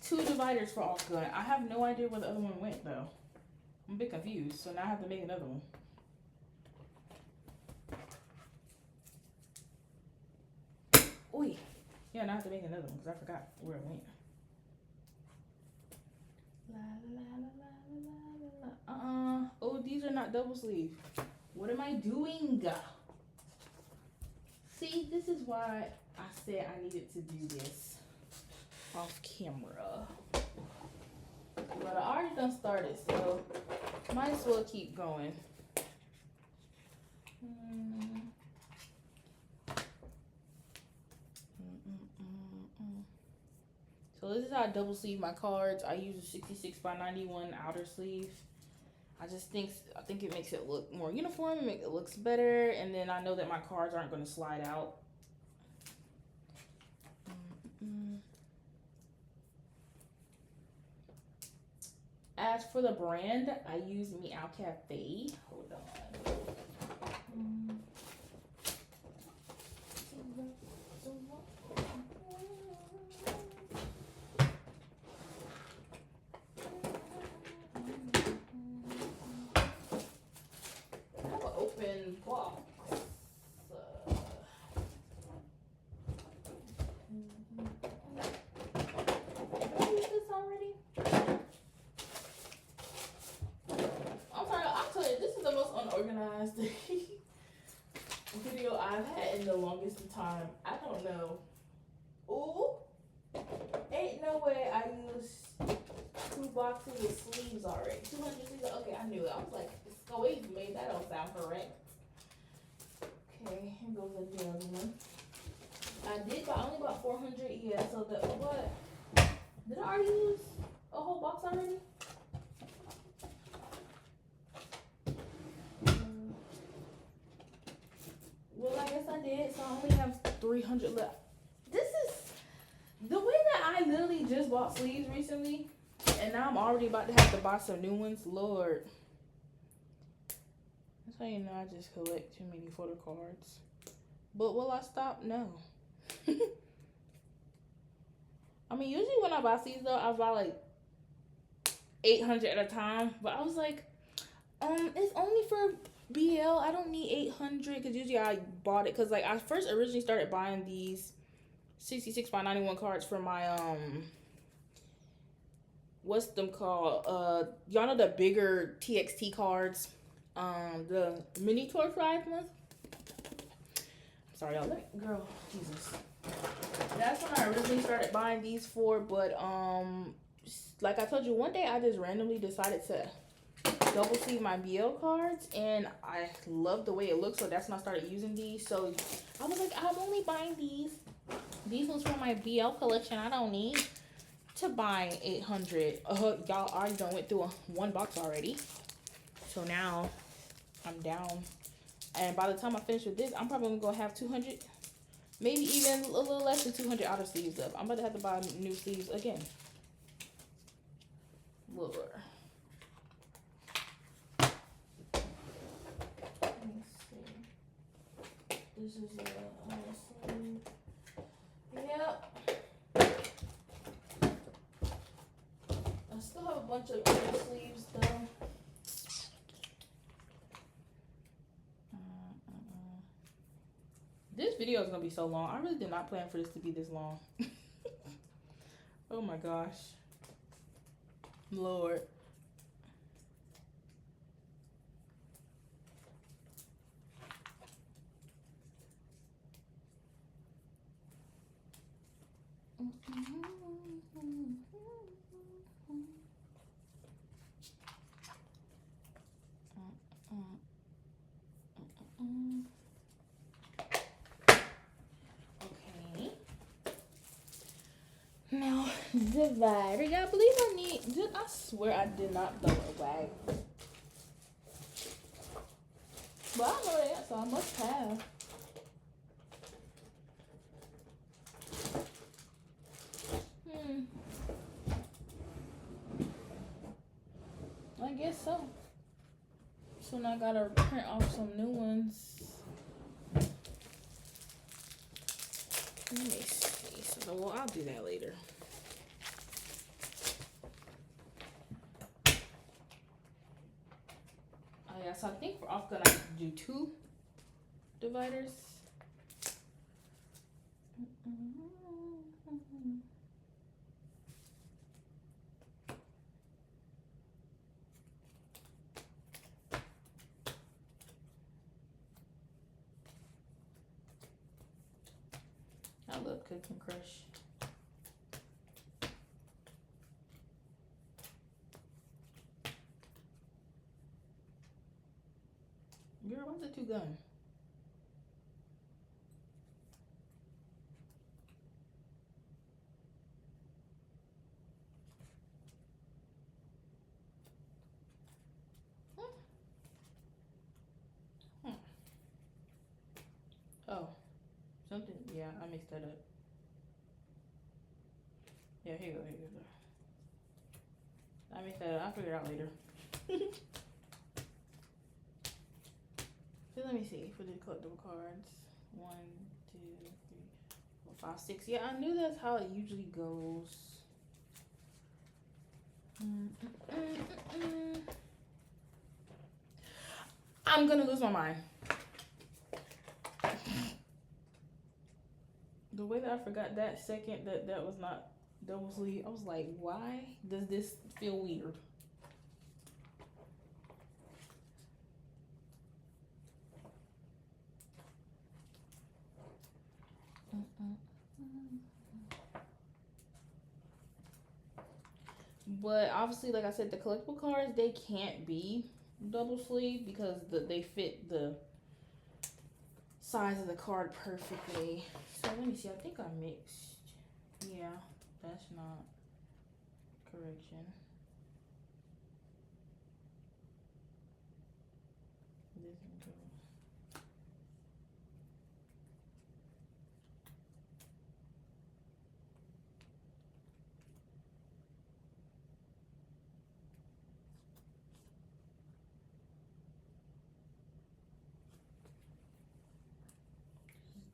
2 dividers for Off-Gun. I have no idea where the other one went though. I'm a bit confused. So now I have to make another one. Oi. Yeah, now I have to make another one because I forgot where it went. La la la la la la la. Oh, these are not double sleeve. What am I doing? See, this is why I said I needed to do this off camera. But I already done started, so might as well keep going. So this is how I double sleeve my cards. I use a 66 by 91 outer sleeve. I think it makes it look more uniform, it looks better, and then I know that my cards aren't going to slide out. As for the brand, I use Meow Cafe. Hold on. Organized video I've had in the longest time. I don't know. Ooh, ain't no way I used 2 boxes of sleeves already. 200 sleeves. Okay, I knew it. I was like, it's the way you made that don't sound correct. Okay, here goes the other one. I only bought 400. Yeah, so what? Did I already use a whole box already? Well, I guess I did. So I only have 300 left. This is the way that I literally just bought sleeves recently, and now I'm already about to have to buy some new ones. Lord, that's how you know I just collect too many photo cards. But will I stop? No. I mean, usually when I buy sleeves though, I buy like 800 at a time. But I was like, it's only for BL. I don't need 800 because usually I bought it because like I first originally started buying these 66 by 91 cards for my what's them called? Y'all know the bigger TXT cards, the mini tour 5 month. Sorry, y'all. Girl, Jesus. That's when I originally started buying these for, but like I told you, one day I just randomly decided to double sleeve my BL cards, and I love the way it looks, so that's when I started using these. So I was like, I'm only buying these. These ones for my BL collection. I don't need to buy 800. Y'all already done went through one box already. So now I'm down. And by the time I finish with this, I'm probably gonna have 200, maybe even a little less than 200 outer sleeves up. I'm about to have to buy new sleeves again. Lord. Let me see. This is a sleeve. Yep. I still have a bunch of other sleeves though. This video is gonna be so long. I really did not plan for this to be this long. Oh my gosh. Lord. Okay. Now, divider. Yeah, I believe I need. I swear I did not throw it away. But I don't know that, so I must have. I guess so. So now I gotta print off some new ones. Let me see. So, well, I'll do that later. Oh yeah, so I think we're off gonna do 2 dividers. I love Cooking Crush. Girl, what's the 2 gun? Oh, something. Yeah, I mixed that up. Yeah, here you go. I mixed that up. I'll figure it out later. So let me see for the collectible cards. 1, 2, 3, 4, 5, 6. Yeah, I knew that's how it usually goes. I'm gonna lose my mind. The way that I forgot that second that was not double sleeve, I was like, why does this feel weird? But obviously, like I said, the collectible cards, they can't be double sleeve because they fit the size of the card perfectly. So let me see. I think I mixed. Yeah, that's not correction. Doesn't go.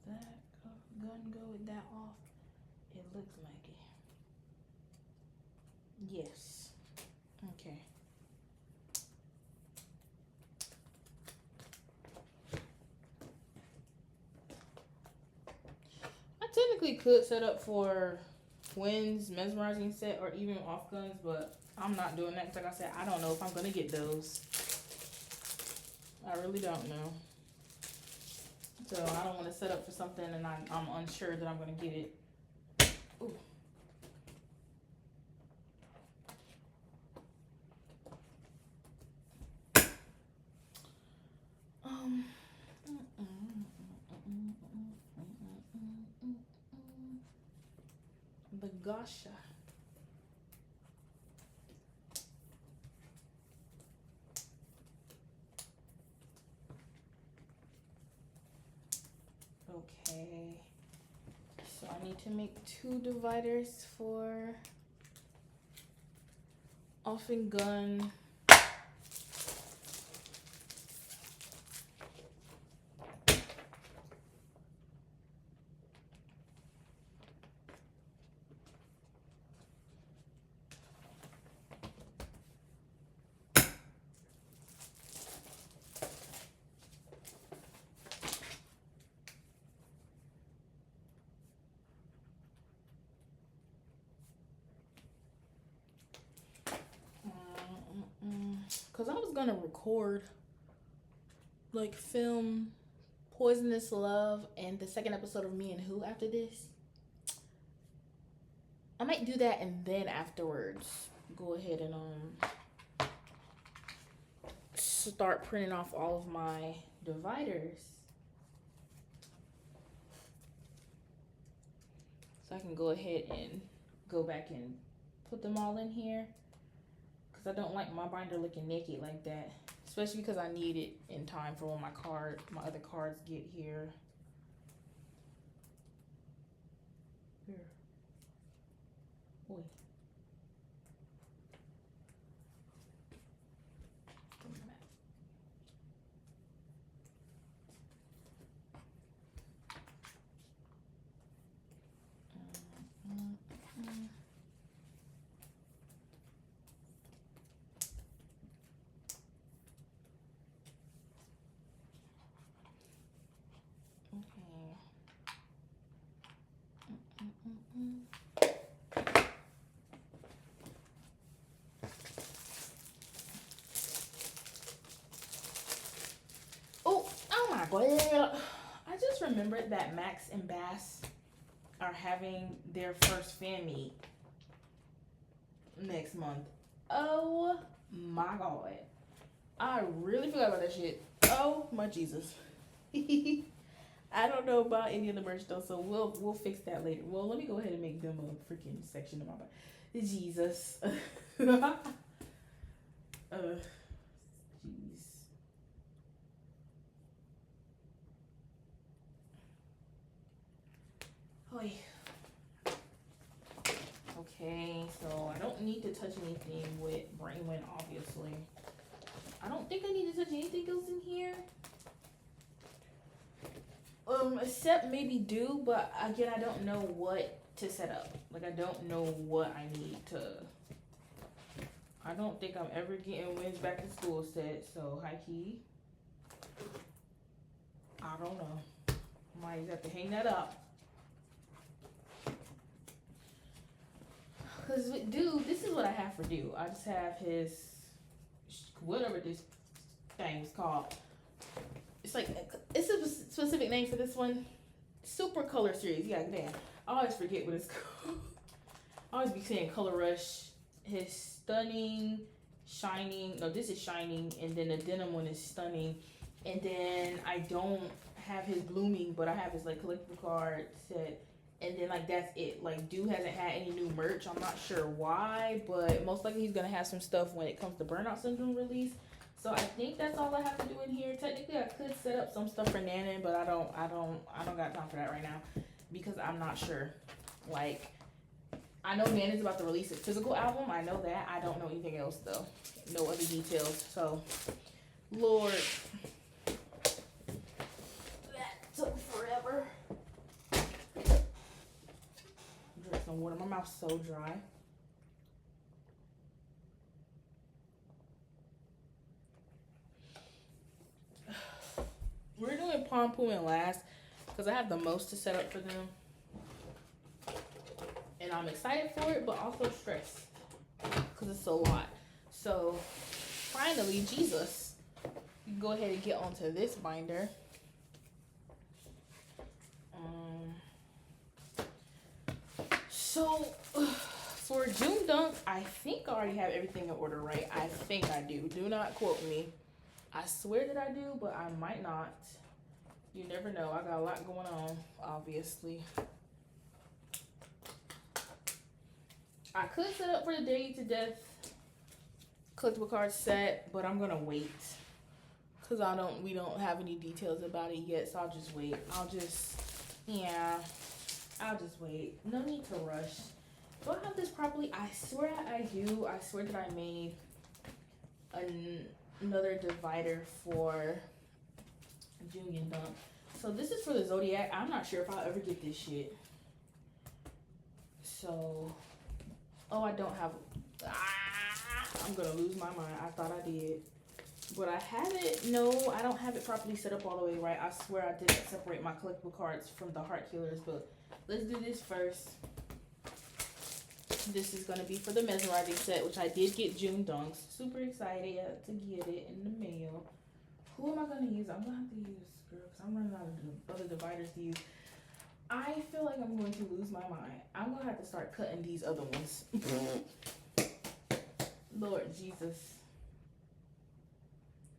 Does that gun go with that off? It looks like it. Yes. Okay. I technically could set up for twins, mesmerizing set, or even off guns, but I'm not doing that because, like I said, I don't know if I'm gonna get those. I really don't know. So I don't want to set up for something and I'm unsure that I'm gonna get it. Ooh. The Gasha. Okay. So I need to make 2 dividers for off and gun. Because I was gonna record, like, film Poisonous Love and the second episode of Me and Who after this. I might do that and then afterwards go ahead and start printing off all of my dividers. So I can go ahead and go back and put them all in here. Because I don't like my binder looking naked like that. Especially because I need it in time for when my other cards get here. Here. Boy. Well, I just remembered that Max and Bass are having their first fan meet next month. Oh my god. I really forgot about that shit. Oh my Jesus. I don't know about any of the merch though, so we'll fix that later. Well, let me go ahead and make them a freaking section of my body. Jesus. Okay, so I don't need to touch anything with Brainwind, obviously. I don't think I need to touch anything else in here. Except maybe do, but again, I don't know what to set up. Like, I don't know what I need to. I don't think I'm ever getting Wins back to school set, so high key. I don't know. Might have to hang that up. Because, dude, this is what I have for Do. I just have his, whatever this thing's called. It's like, it's a specific name for this one. Super Color Series. Yeah, damn. I always forget what it's called. I always be saying Color Rush. His Stunning, Shining. No, this is Shining. And then the denim one is Stunning. And then I don't have his blooming, but I have his like collectible card set, and then like that's it. Like dude hasn't had any new merch. I'm not sure why, but most likely he's gonna have some stuff when it comes to Burnout Syndrome release. So I think that's all I have to do in here. Technically, I could set up some stuff for Nanan, but I don't got time for that right now because I'm not sure. Like, I know Nanan's about to release his physical album. I know that. I don't know anything else though. No other details. So, Lord, that took forever. Drink some water. My mouth's so dry. We're doing Pom Poo and last because I have the most to set up for them. And I'm excited for it, but also stressed because it's a lot. So, finally, Jesus, you can go ahead and get onto this binder. So, for June Dunk, I think I already have everything in order, right? I think I do. Do not quote me. I swear that I do, but I might not. You never know. I got a lot going on, obviously. I could set up for the Day to Death collectible card set, but I'm gonna wait. Cause we don't have any details about it yet, so I'll just wait. I'll just wait. No need to rush. Do I have this properly? I swear I do. I swear that I made another divider for Junior Dunk. So this is for the Zodiac. I'm not sure if I'll ever get this shit. So, oh, I don't have, I'm gonna lose my mind. I thought I did. But I have it, no, I don't have it properly set up all the way right. I swear I didn't separate my collectible cards from the Heart Killers, but let's do this first. This is gonna be for the Mesmerizing set, which I did get June Dunks. Super excited to get it in the mail. Who am I gonna use? I'm gonna have to use, girl, because I'm running out of other dividers to use. I feel like I'm going to lose my mind. I'm gonna have to start cutting these other ones. Lord Jesus.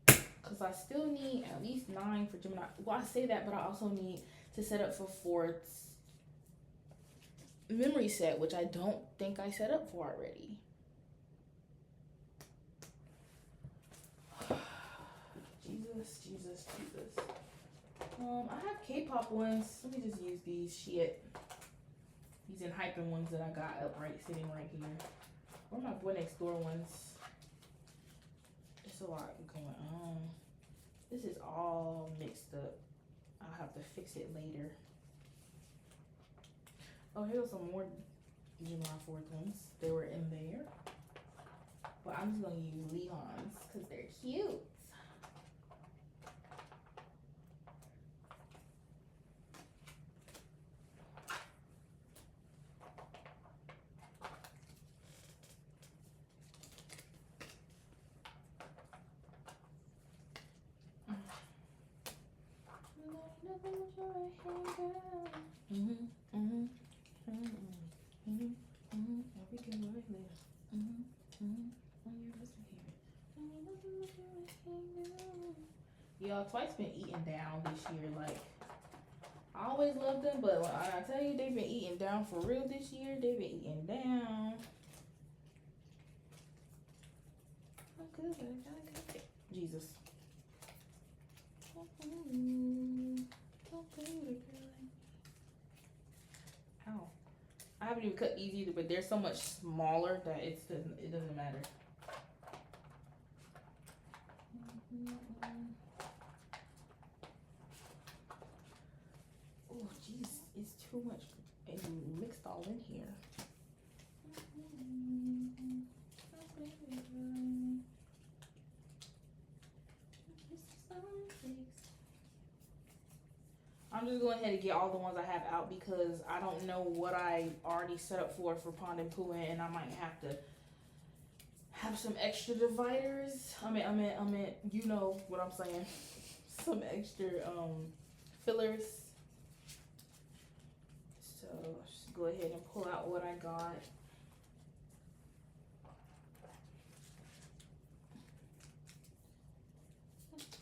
Because I still need at least 9 for Gemini. Well, I say that, but I also need to set up for Ford's memory set, which I don't think I set up for already. Jesus. I have K-pop ones. Let me just use these these Enhypen ones that I got sitting right here. Or my Boy Next Door ones. There's a lot going on. This is all mixed up. I'll have to fix it later. Oh, here's some more July 4th ones. They were in there. But I'm just going to use Leon's because they're cute. Y'all, Twice been eating down this year. Like, I always loved them, but when I tell you they've been eating down for real this year. They've been eating down. Jesus. Ow. I haven't even cut these either, but they're so much smaller that it doesn't matter. Oh, jeez, it's too much and mixed all in here. I'm just going ahead and get all the ones I have out because I don't know what I already set up for Pond and Pooh, and I might have to have some extra dividers. I mean, you know what I'm saying. Some extra fillers. So just go ahead and pull out what I got.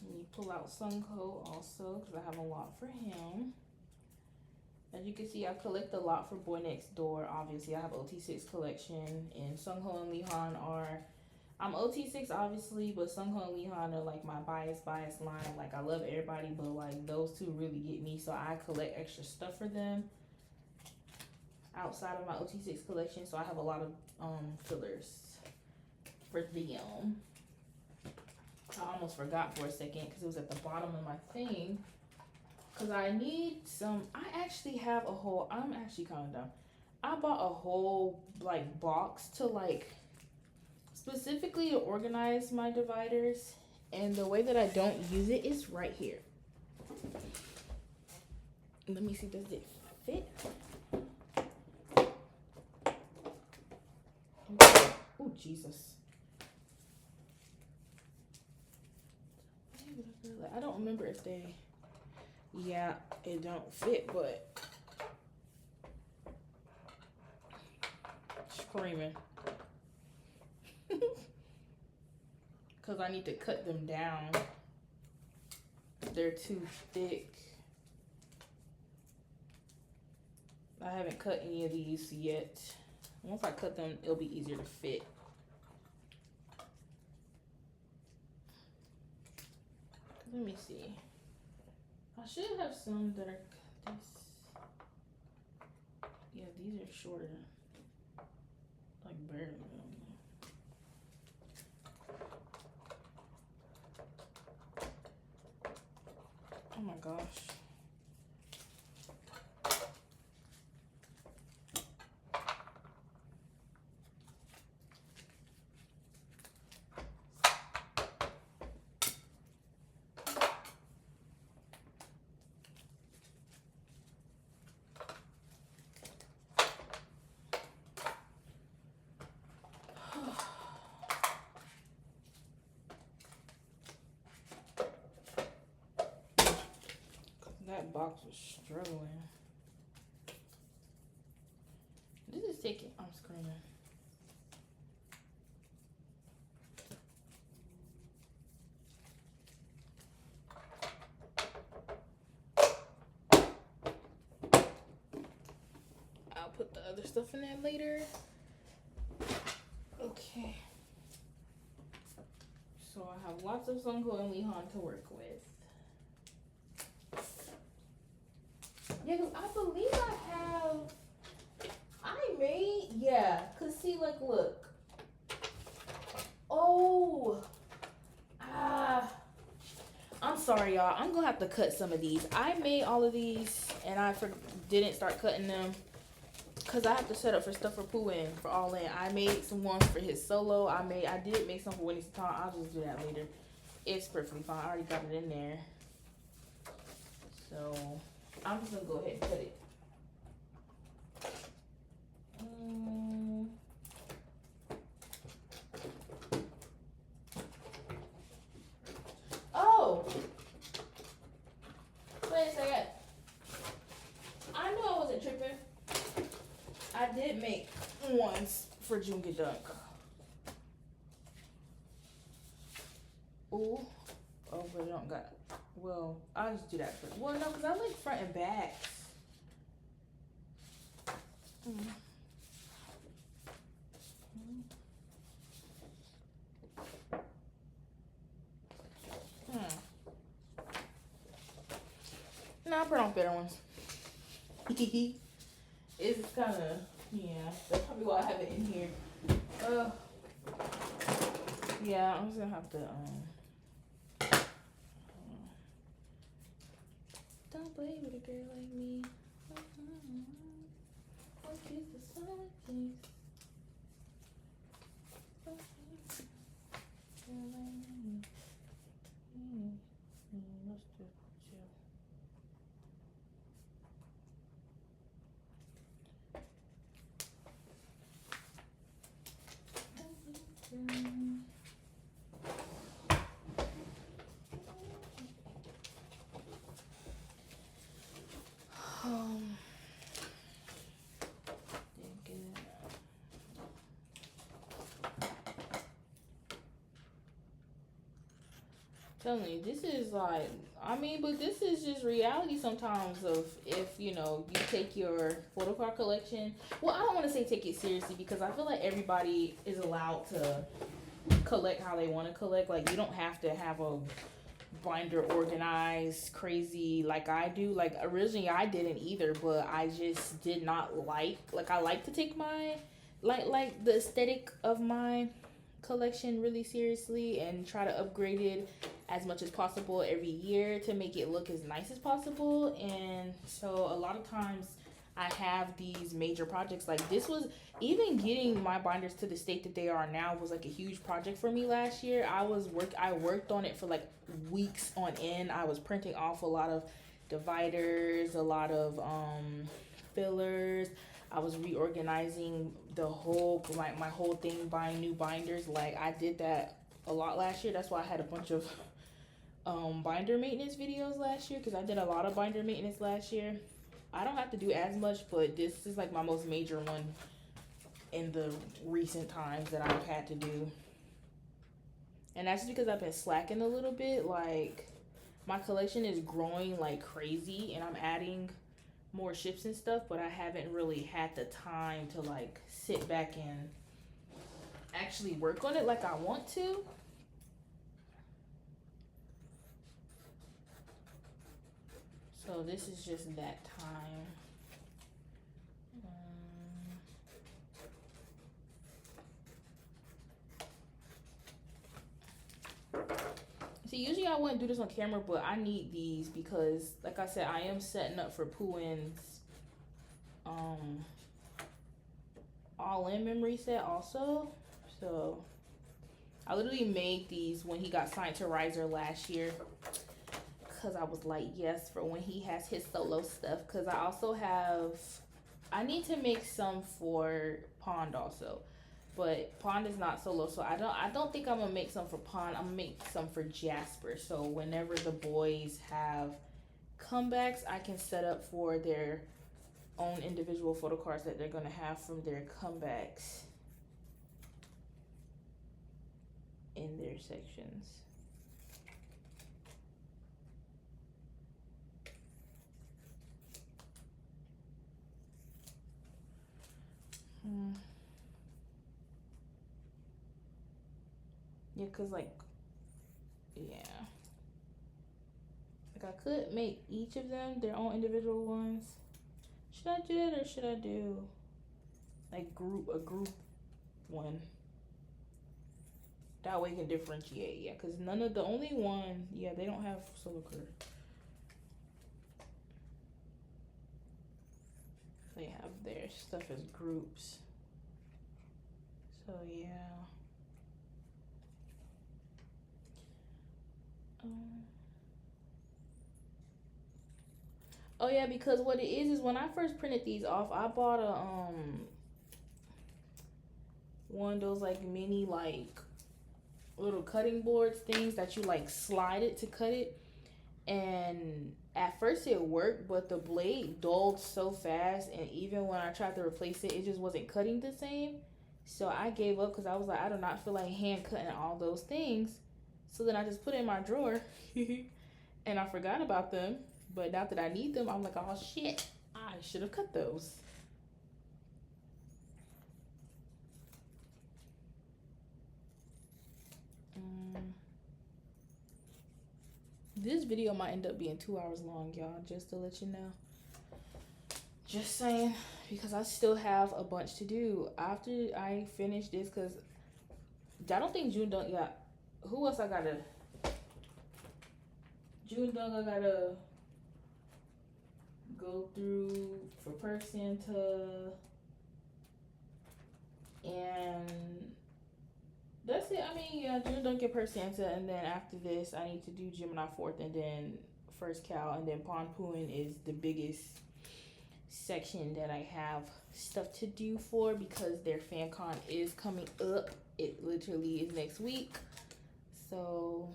Let me pull out Sunko also because I have a lot for him. As you can see, I collect a lot for Boy Next Door. Obviously, I have OT6 collection, and Sungho and Leehan are. I'm OT6 obviously, but Sungho and Leehan are like my bias line. Like I love everybody, but like those two really get me, so I collect extra stuff for them outside of my OT6 collection. So I have a lot of fillers for them. I almost forgot for a second because it was at the bottom of my thing. Because I need some, I actually have a whole, I'm actually kind of dumb. I bought a whole like box to like specifically to organize my dividers. And the way that I don't use it is right here. Let me see, does it fit? Oh, Jesus. I don't remember if they, yeah, it don't fit, but screaming. Because I need to cut them down. They're too thick. I haven't cut any of these yet. Once I cut them, it'll be easier to fit. Let me see. I should have some that are this. Yeah, these are shorter. Like barely. Oh my gosh. That box was struggling. This is taking, I'm screaming. I'll put the other stuff in there later. Okay. So I have lots of Sungho and Leehan to work with. Yeah, cause I believe I made, yeah, cause see, like, look. Oh, I'm sorry, y'all. I'm gonna have to cut some of these. I made all of these, and I didn't start cutting them, cause I have to set up for stuff for Pooh and for All In. I made some ones for his solo. I did make some for Winnie Satan. I'll just do that later. It's perfectly fine. I already got it in there. So I'm just gonna go ahead and cut it. Oh, wait a second. I knew I wasn't tripping. I did make ones for Junga Dunk. Ooh. Oh, but I don't got. Well, I'll just do that first. Well, no, because I like front and backs. No, I'll put on better ones. It's kind of, yeah, that's probably why I have it in here. Yeah, I'm just gonna have to, don't play with a girl like me. What is the solid things? Let's just chill. Telling you, this is like, I mean, but this is just reality sometimes of if, you know, you take your photo card collection. Well, I don't want to say take it seriously because I feel like everybody is allowed to collect how they want to collect. Like, you don't have to have a binder organized crazy like I do. Like, originally I didn't either, but I just did not like, I like to take my, like the aesthetic of my collection really seriously and try to upgrade it as much as possible every year to make it look as nice as possible. And so a lot of times I have these major projects. Like, this was, even getting my binders to the state that they are now was like a huge project for me last year. I worked on it for like weeks on end. I was printing off a lot of dividers, a lot of fillers. I was reorganizing the whole, like, my whole thing, buying new binders. Like, I did that a lot last year. That's why I had a bunch of binder maintenance videos last year, because I did a lot of binder maintenance last year. I don't have to do as much, but this is like my most major one in the recent times that I've had to do. And that's just because I've been slacking a little bit. Like, my collection is growing like crazy and I'm adding more ships and stuff, but I haven't really had the time to like sit back and actually work on it like I want to. So this is just that time. See, usually I wouldn't do this on camera, but I need these because, like I said, I am setting up for Puin's all-in memory set also. So I literally made these when he got signed to Riser last year, because I was like, yes, for when he has his solo stuff. Because I need to make some for Pond also, but Pond is not solo, so I don't think I'm gonna make some for Pond. I'm gonna make some for Jasper. So whenever the boys have comebacks, I can set up for their own individual photo cards that they're gonna have from their comebacks in their sections. Yeah, cause like, yeah, like I could make each of them their own individual ones. Should I do that, or should I do like a group one? That way you can differentiate. Yeah, cause none of the only one. Yeah, they don't have solo card. They have their stuff as groups. So yeah. Oh yeah, because what it is when I first printed these off, I bought a one of those like mini like little cutting boards things that you like slide it to cut it. And at first it worked, but the blade dulled so fast, and even when I tried to replace it, it just wasn't cutting the same. So I gave up because I was like, I do not feel like hand cutting all those things. So then I just put it in my drawer and I forgot about them. But now that I need them, I'm like, oh shit, I should have cut those. This video might end up being 2 hours long, y'all, just to let you know. Just saying, because I still have a bunch to do after I finish this, because I don't think June Dunk got, who else I gotta, June Dunk I gotta go through for Percenta, and that's it. I mean, yeah, June Dunk get Percenta, and then after this I need to do Gemini 4th, and then First Cal, and then Pon Puin is the biggest section that I have stuff to do for, because their fan con is coming up. It literally is next week. So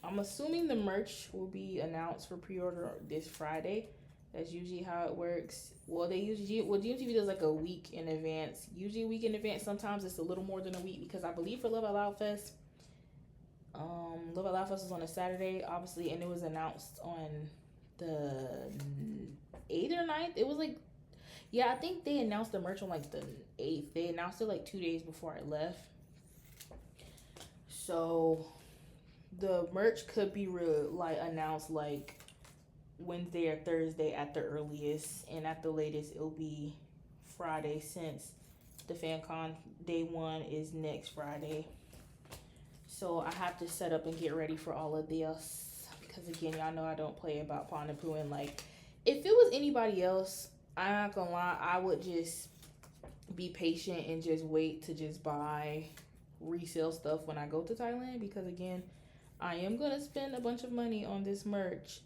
I'm assuming the merch will be announced for pre-order this Friday. That's usually how it works. Well, they usually, well, GMTV does like a week in advance. Usually a week in advance. Sometimes it's a little more than a week because I believe for Love Out Loud Fest, Love Out Loud Fest was on a Saturday, obviously, and it was announced on the 8th or 9th. It was like, yeah, I think they announced the merch on like the 8th. They announced it like 2 days before I left. So the merch could be announced like Wednesday or Thursday at the earliest, and at the latest it'll be Friday since the FanCon day one is next Friday. So I have to set up and get ready for all of this because again, y'all know I don't play about Pond and Pooh, and like if it was anybody else, I'm not gonna lie, I would just be patient and just wait to just buy resale stuff when I go to Thailand, because again, I am gonna spend a bunch of money on this merch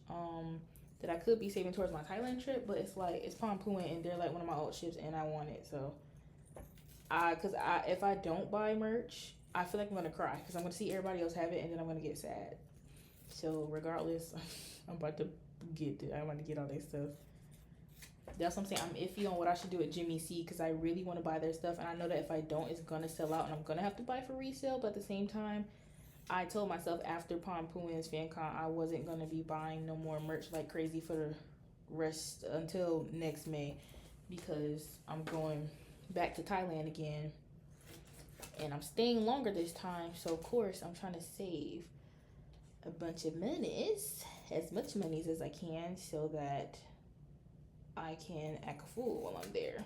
that I could be saving towards my Thailand trip, but it's like it's Pond Pooh and they're like one of my old ships and I want it. So if I don't buy merch, I feel like I'm gonna cry because I'm gonna see everybody else have it and then I'm gonna get sad. So regardless, I'm about to get all their stuff. That's what I'm saying. I'm iffy on what I should do at Jimmy C because I really want to buy their stuff, and I know that if I don't, it's gonna sell out and I'm gonna have to buy for resale. But at the same time, I told myself after Pond Pooin's FanCon I wasn't gonna be buying no more merch like crazy for the rest until next May, because I'm going back to Thailand again and I'm staying longer this time. So of course I'm trying to save a bunch of monies, as much monies as I can, so that I can act a fool while I'm there.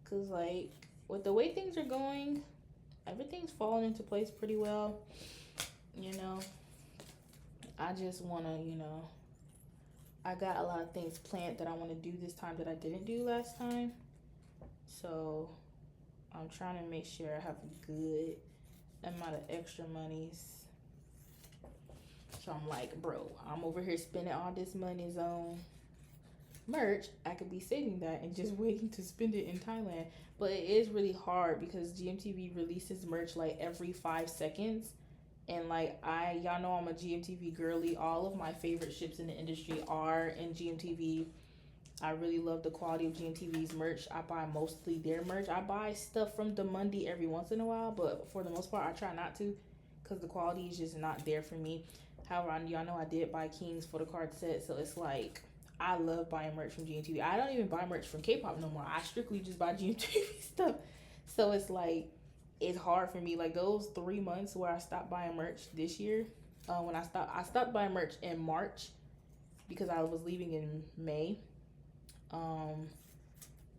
Cause like with the way things are going, everything's falling into place pretty well. You know, I just wanna, I got a lot of things planned that I want to do this time that I didn't do last time. So I'm trying to make sure I have a good amount of extra monies. So I'm like, bro, I'm over here spending all this money on merch. I could be saving that and just waiting to spend it in Thailand. But it is really hard because GMTV releases merch like every 5 seconds. And like y'all know I'm a GMTV girly. All of my favorite ships in the industry are in GMTV. I really love the quality of GMTV's merch. I buy mostly their merch. I buy stuff from Demundi every once in a while, but for the most part I try not to because the quality is just not there for me. However, y'all know I did buy King's photocard set, so it's like I love buying merch from GMTV. I don't even buy merch from K-pop no more. I strictly just buy GMTV stuff. So it's like, it's hard for me. Like those 3 months where I stopped buying merch this year, when I stopped buying merch in March because I was leaving in May. And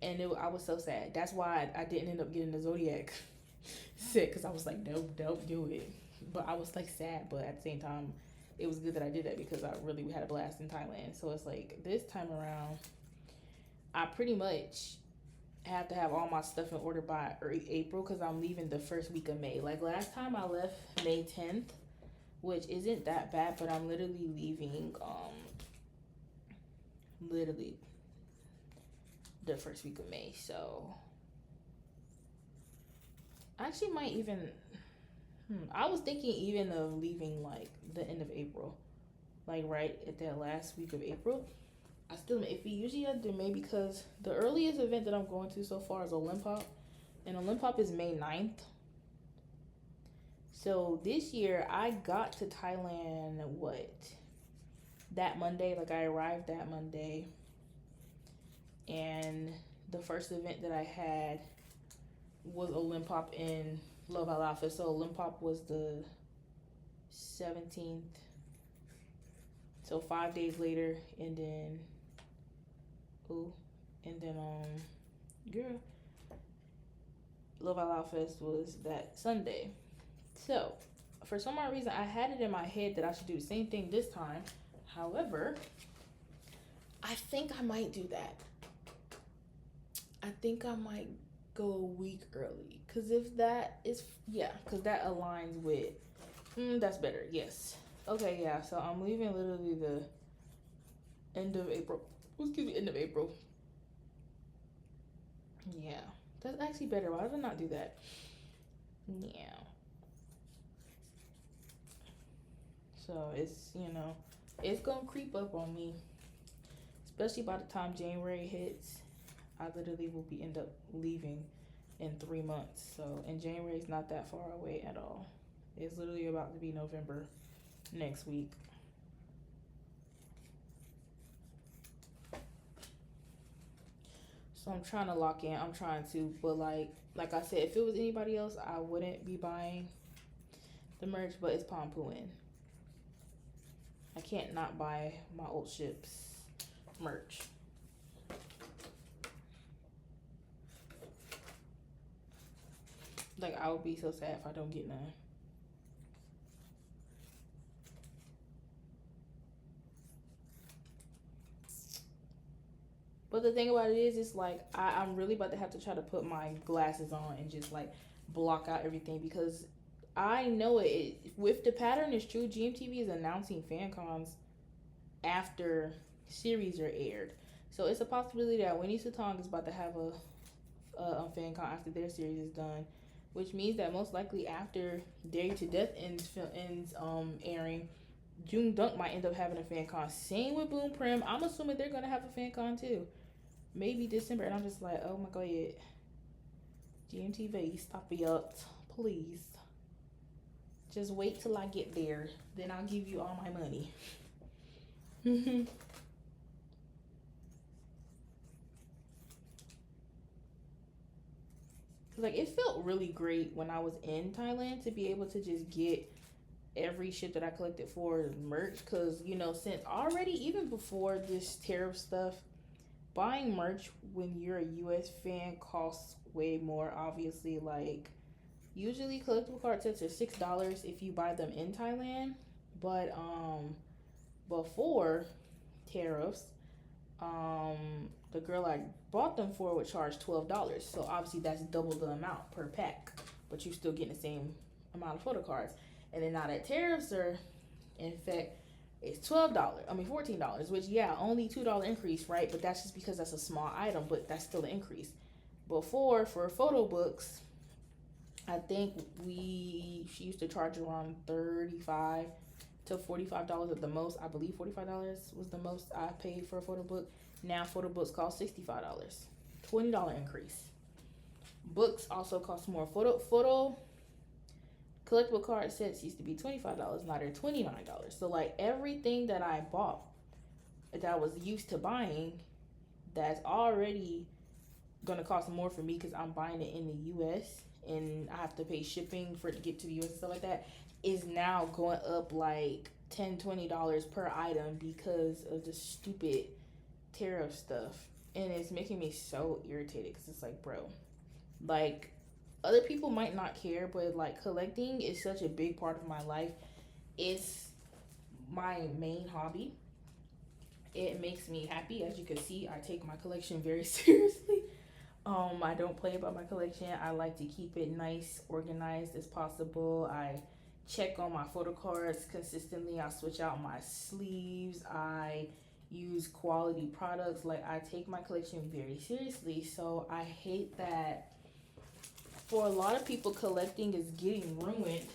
I was so sad. That's why I didn't end up getting the Zodiac set, because I was like, nope, don't do it. But I was like sad, but at the same time, it was good that I did that because I really had a blast in Thailand. So it's like this time around, I pretty much have to have all my stuff in order by April because I'm leaving the first week of May. Like last time I left May 10th, which isn't that bad, but I'm literally leaving literally the first week of May. So I actually might even I was thinking even of leaving like the end of April, like right at that last week of April. I still am iffy. Usually I do May because the earliest event that I'm going to so far is Olympop, and Olympop is May 9th. So this year I got to Thailand that Monday. Like I arrived that Monday, and the first event that I had was Olympop in Love Out Loud. So Olympop was the 17th. So 5 days later, and then girl, Love Out Loud Fest was that Sunday. So for some odd reason, I had it in my head that I should do the same thing this time. However, I think I might do that. I think I might go a week early, because if that is, because that aligns with, that's better, yes. Okay, yeah, so I'm leaving literally the end of April. End of April. Yeah, that's actually better. Why did I not do that? Yeah. So it's, it's gonna creep up on me. especially by the time January hits. I literally will be end up leaving in 3 months. So, and January is not that far away at all. It's literally about to be November next week. So I'm trying to lock in. I'm trying to, but like I said, if it was anybody else, I wouldn't be buying the merch. But it's Pom Pooin. I can't not buy my old ships merch. Like, I would be so sad if I don't get none. But the thing about it is, it's like I'm really about to have to try to put my glasses on and just like block out everything, because I know with the pattern is true. GMTV is announcing fan cons after series are aired, so it's a possibility that Winnie Sutong is about to have a fan con after their series is done, which means that most likely after Dare to Death ends airing, June Dunk might end up having a fan con. Same with Boom Prim. I'm assuming they're gonna have a fan con too. Maybe December, and I'm just like, oh my god, GMTV, stop it up, please. Just wait till I get there, then I'll give you all my money. Like, it felt really great when I was in Thailand to be able to just get every shit that I collected for merch, because since already, even before this tariff stuff, buying merch when you're a US fan costs way more. Obviously, like, usually collectible card sets are $6 if you buy them in Thailand, but before tariffs, the girl I bought them for would charge $12. So obviously that's double the amount per pack, but you still getting the same amount of photo cards. And then now that tariffs are in effect, it's $12. I mean $14, which only $2 increase, right? But that's just because that's a small item, but that's still an increase. Before, for photo books, I think she used to charge around $35 to $45 at the most. I believe $45 was the most I paid for a photo book. Now photo books cost $65, $20 increase. Books also cost more. Photo collectible card sets used to be $25, now they're $29. So like everything that I bought that I was used to buying, that's already gonna cost more for me because I'm buying it in the US and I have to pay shipping for it to get to the US and stuff like that, is now going up like $10-$20 per item because of the stupid tariff stuff. And it's making me so irritated because it's like, bro, like, other people might not care, but like collecting is such a big part of my life. It's my main hobby. It makes me happy. As you can see, I take my collection very seriously. I don't play about my collection. I like to keep it nice, organized as possible. I check on my photo cards consistently. I switch out my sleeves. I use quality products. Like, I take my collection very seriously. So I hate that for a lot of people, collecting is getting ruined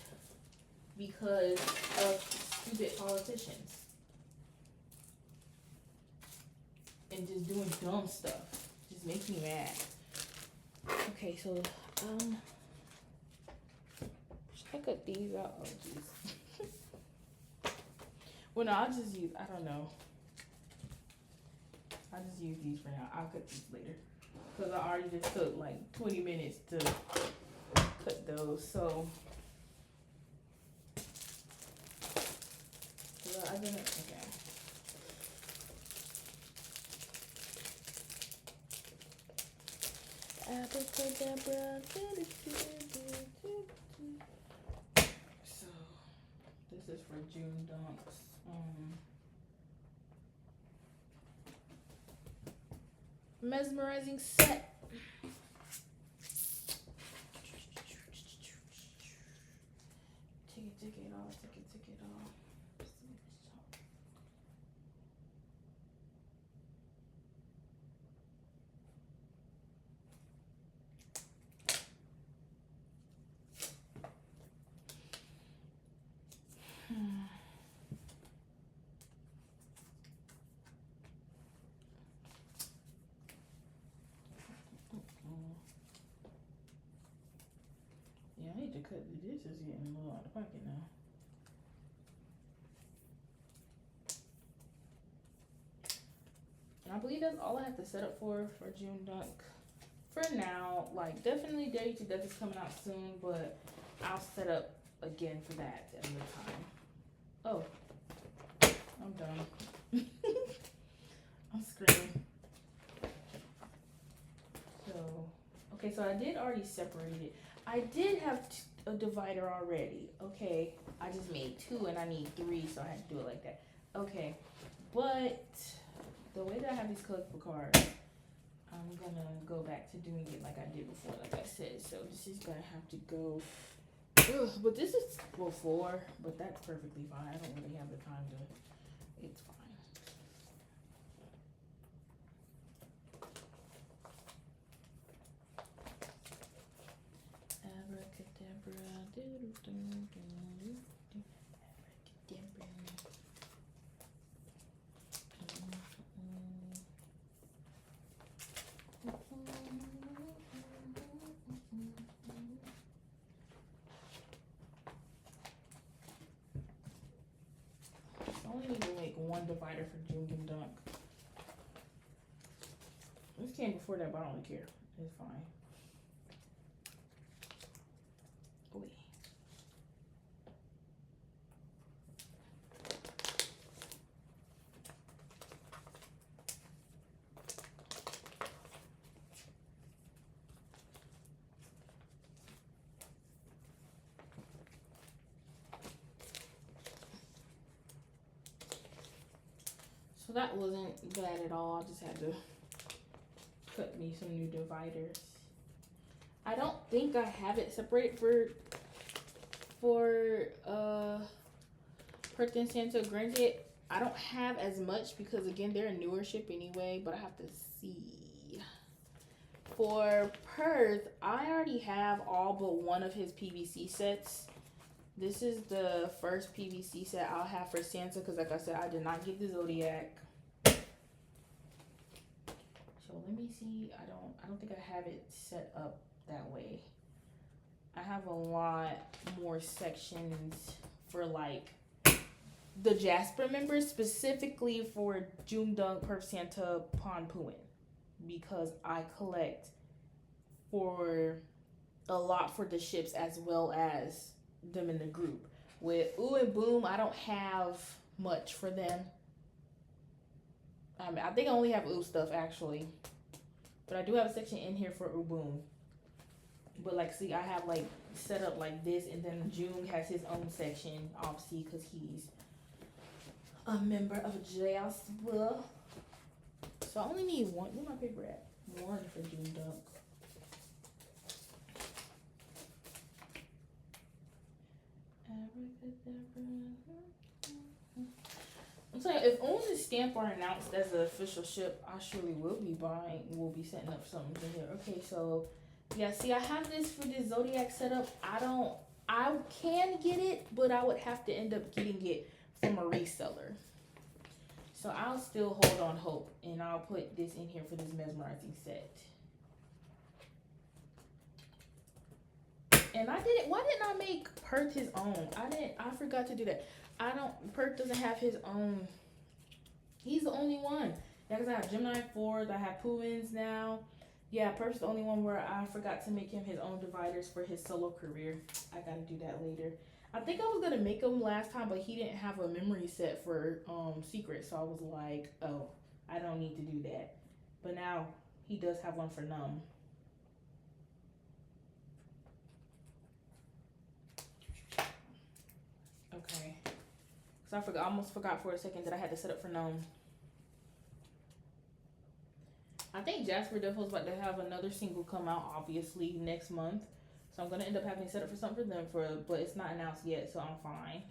because of stupid politicians and just doing dumb stuff. Just makes me mad. Okay, so should I cut these out? Oh jeez. Well, no, I'll just use, I don't know. I'll just use these for now. I'll cut these later, because I already just took like 20 minutes to cut those. So I didn't, okay. So this is for June Dunk's mesmerizing set. Take it off, take it off. because this is getting a little out of pocket now. And I believe that's all I have to set up for June Dunk. For now, like definitely Day to Death is coming out soon, but I'll set up again for that another time. Oh, I'm done. I'm screaming. So, okay, so I did already separate it. I did have a divider already. Okay, I just made 2 and I need 3, so I had to do it like that. Okay, but the way that I have these collectible cards, I'm gonna go back to doing it like I did before, like I said. So this is gonna have to go. Ugh, but this is before, but that's perfectly fine. I don't really have the time to. It's fine. Abracadabra, do-do-do-do-do, abracadabra. I only need to make 1 divider for June Dunk. This came before that, but I don't really care. It's fine. Oh, yeah. So that wasn't bad at all. I just had to cut me some new dividers. I don't think I have it separated for Perth and Santa Grande. I don't have as much because again they're a newer ship anyway, but I have to see. For Perth, I already have all but one of his PVC sets. This is the first PVC set I'll have for Santa because like I said, I did not get the Zodiac. So let me see. I don't think I have it set up that way. I have a lot more sections for like the Jasper members, specifically for June Dunk, Perf Santa, Pon Puin, because I collect for a lot for the ships as well as them in the group. With Ooh and Boom, I don't have much for them. I think I only have Ooh stuff actually, but I do have a section in here for Ooh Boom. But like, see, I have like set up like this, and then June has his own section, obviously, because he's a member of Jasper. So I only need 1. Where's my paper at? 1 for June Dunk. I'm saying, if only Stamp are announced as an official ship, I surely will be setting up something in here. Okay, so yeah, see, I have this for this Zodiac setup. I can get it, but I would have to end up getting it from a reseller. So I'll still hold on hope, and I'll put this in here for this mesmerizing set. And I didn't. Why didn't I make Perth his own? I forgot to do that. Perth doesn't have his own. He's the only one. Yeah, because I have Gemini 4s. I have Puins now. Yeah, Perth's the only one where I forgot to make him his own dividers for his solo career. I gotta do that later. I think I was gonna make him last time, but he didn't have a memory set for Secret, so I was like, oh, I don't need to do that. But now he does have one for Numb. Okay, so I almost forgot for a second that I had to set up for Numb. I think Jasper Devil's about to have another single come out, obviously, next month. So I'm going to end up having to set up for something for them, but it's not announced yet, so I'm fine.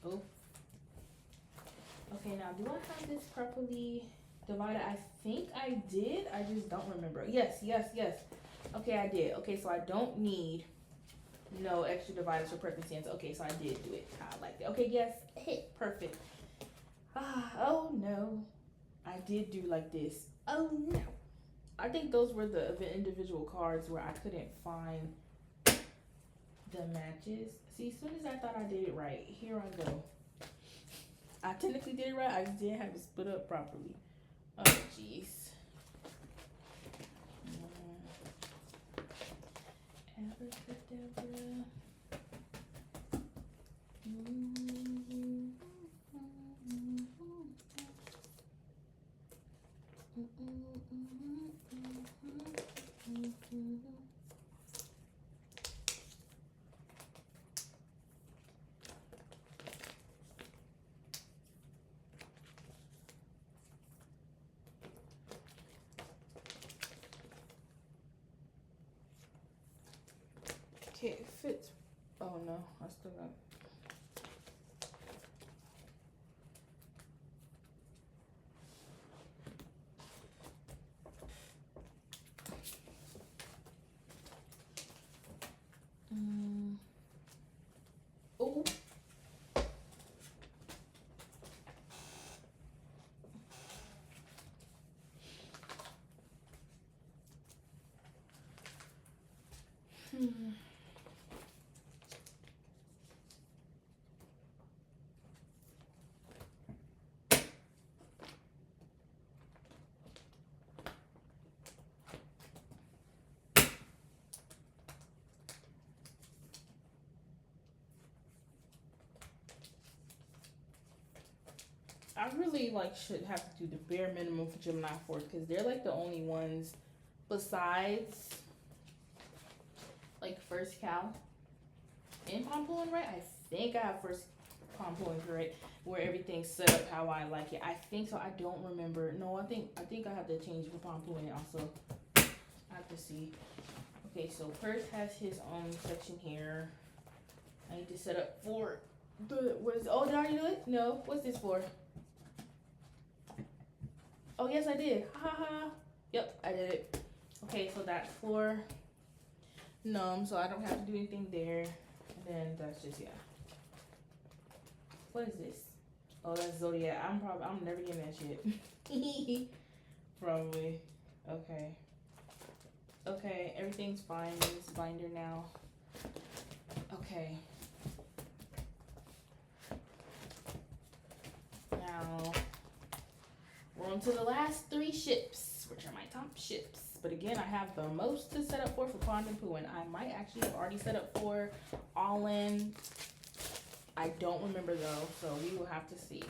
Oh. Okay, now, do I have this properly divided? I think I did. I just don't remember. Yes. Okay, I did. Okay, so I don't need no extra dividers for Perth and Santa. Okay, so I did do it. I like that. Okay, yes. Hey, perfect. Oh, no. I did do like this. Oh no. I think those were the individual cards where I couldn't find the matches. See, as soon as I thought I did it right, here I go. I technically did it right, I just didn't have it split up properly. Oh, jeez. Abracadabra. Okay, it fits. Oh no, I still got. Oh. I really like should have to do the bare minimum for Gemini 4 because they're like the only ones besides like first cow and palm pulling, right? I think I have first palm pulling correct where everything's set up how I like it. I think so. I don't remember. No, I think I have to change for palm pulling also. I have to see. Okay, so first has his own section here. I need to set up for the oh, did I already do it? No. What's this for? Oh, yes, I did. Ha ha ha. Yep, I did it. Okay, so that's for numb, so I don't have to do anything there. And then that's just, yeah. What is this? Oh, that's Zodiac. I'm never getting that shit. Probably. Okay. Okay, everything's fine in this binder now. Okay. Now, we're on to the last 3 ships, which are my top ships. But again, I have the most to set up for Pond and Pooh, and I might actually have already set up for All In. I don't remember though, so we will have to see.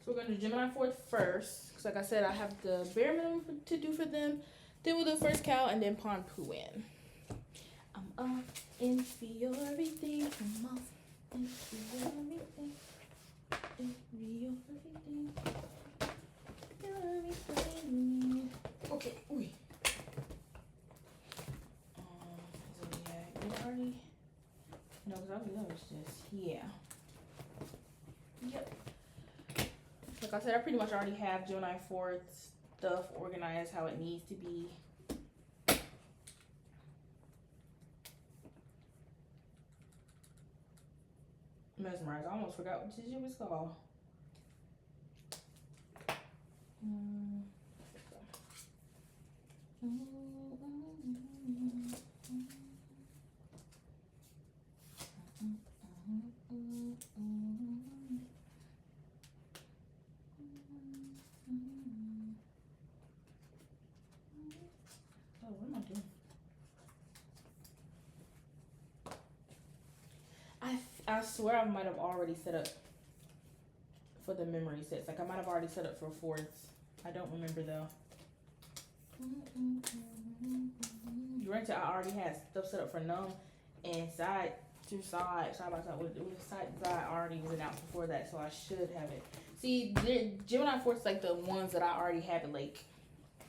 So we're going to do Gemini 4th first. Because like I said, I have the bare minimum to do for them. Then we'll do first cow and then Pond Pooh in. I'm all in for your everything. I'm all in for your everything. In for your everything. Your everything. Okay, ooh. So yeah, it already. No, because I was just, yeah. Yep. Like I said, I pretty much already have Gemini 4th stuff organized how it needs to be. Mesmerized. I almost forgot what this shit was called. I swear I might have already set up for the memory sets. Like I might have already set up for 4ths. I don't remember though. Granted, I already had stuff set up for numb and side by side with side to side already was announced before that, so I should have it. See, Gemini 4's like the ones that I already have it like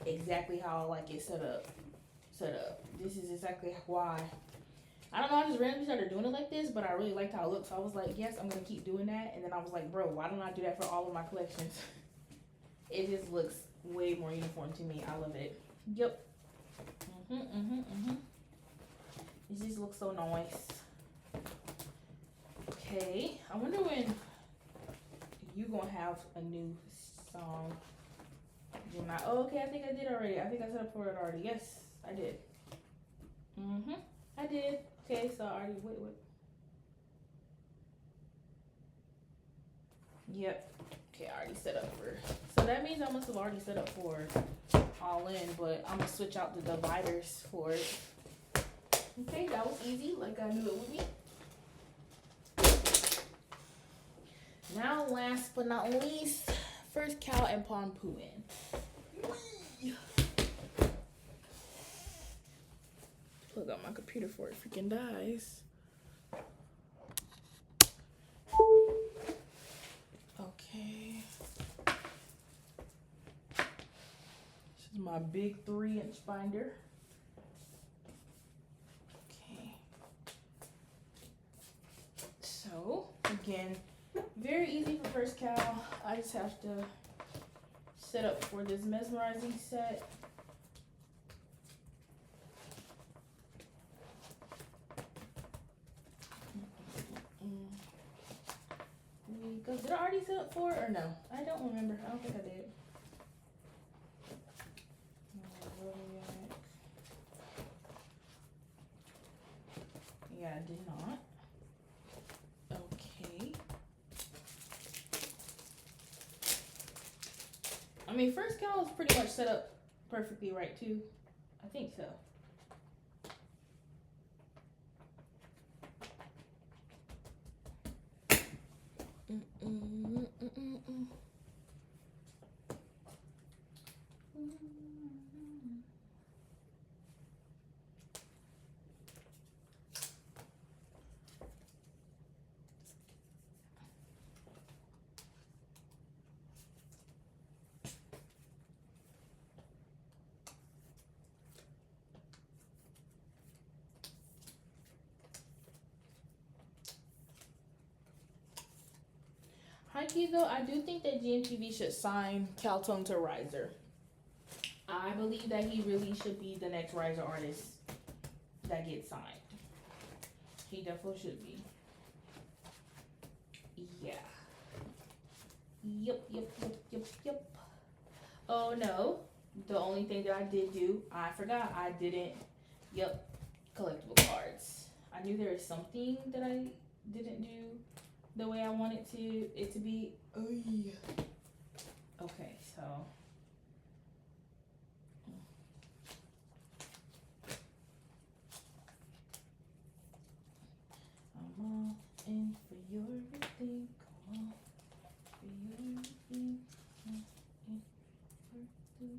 exactly how I like it set up. This is exactly why I don't know, I just randomly started doing it like this, but I really liked how it looked. So I was like, yes, I'm going to keep doing that. And then I was like, bro, why don't I do that for all of my collections? It just looks way more uniform to me. I love it. Yep. It just looks so nice. Okay. I wonder when you going to have a new song. Gemini. Oh, okay, I think I did already. I think I set up for it already. Yes, I did. I did. Okay, so I already, wait. Yep. Okay, I already set up for, so that means I must have already set up for all in, but I'm gonna switch out the dividers for it. Okay, that was easy, like I knew it would be. Now, last but not least, first cow and pond poo in. Plug out my computer before it freaking dies. Okay. This is my big 3-inch binder. Okay. So, again, very easy for first cow. I just have to set up for this mesmerizing set. Did I already set up for it or no? I don't remember. I don't think I did. Yeah, I did not. Okay. I mean, first cow is pretty much set up perfectly right too. I think so. High key though, I do think that GMTV should sign Caltone to Riser. I believe that he really should be the next Riser artist that gets signed. He definitely should be. Yeah. Yep. Oh no. The only thing that I did do, I forgot, I didn't, collectible cards. I knew there was something that I didn't do the way I wanted it to be. Oh yeah. Okay, so. I'm all in for your everything. Come on. For your everything. I'm in for you.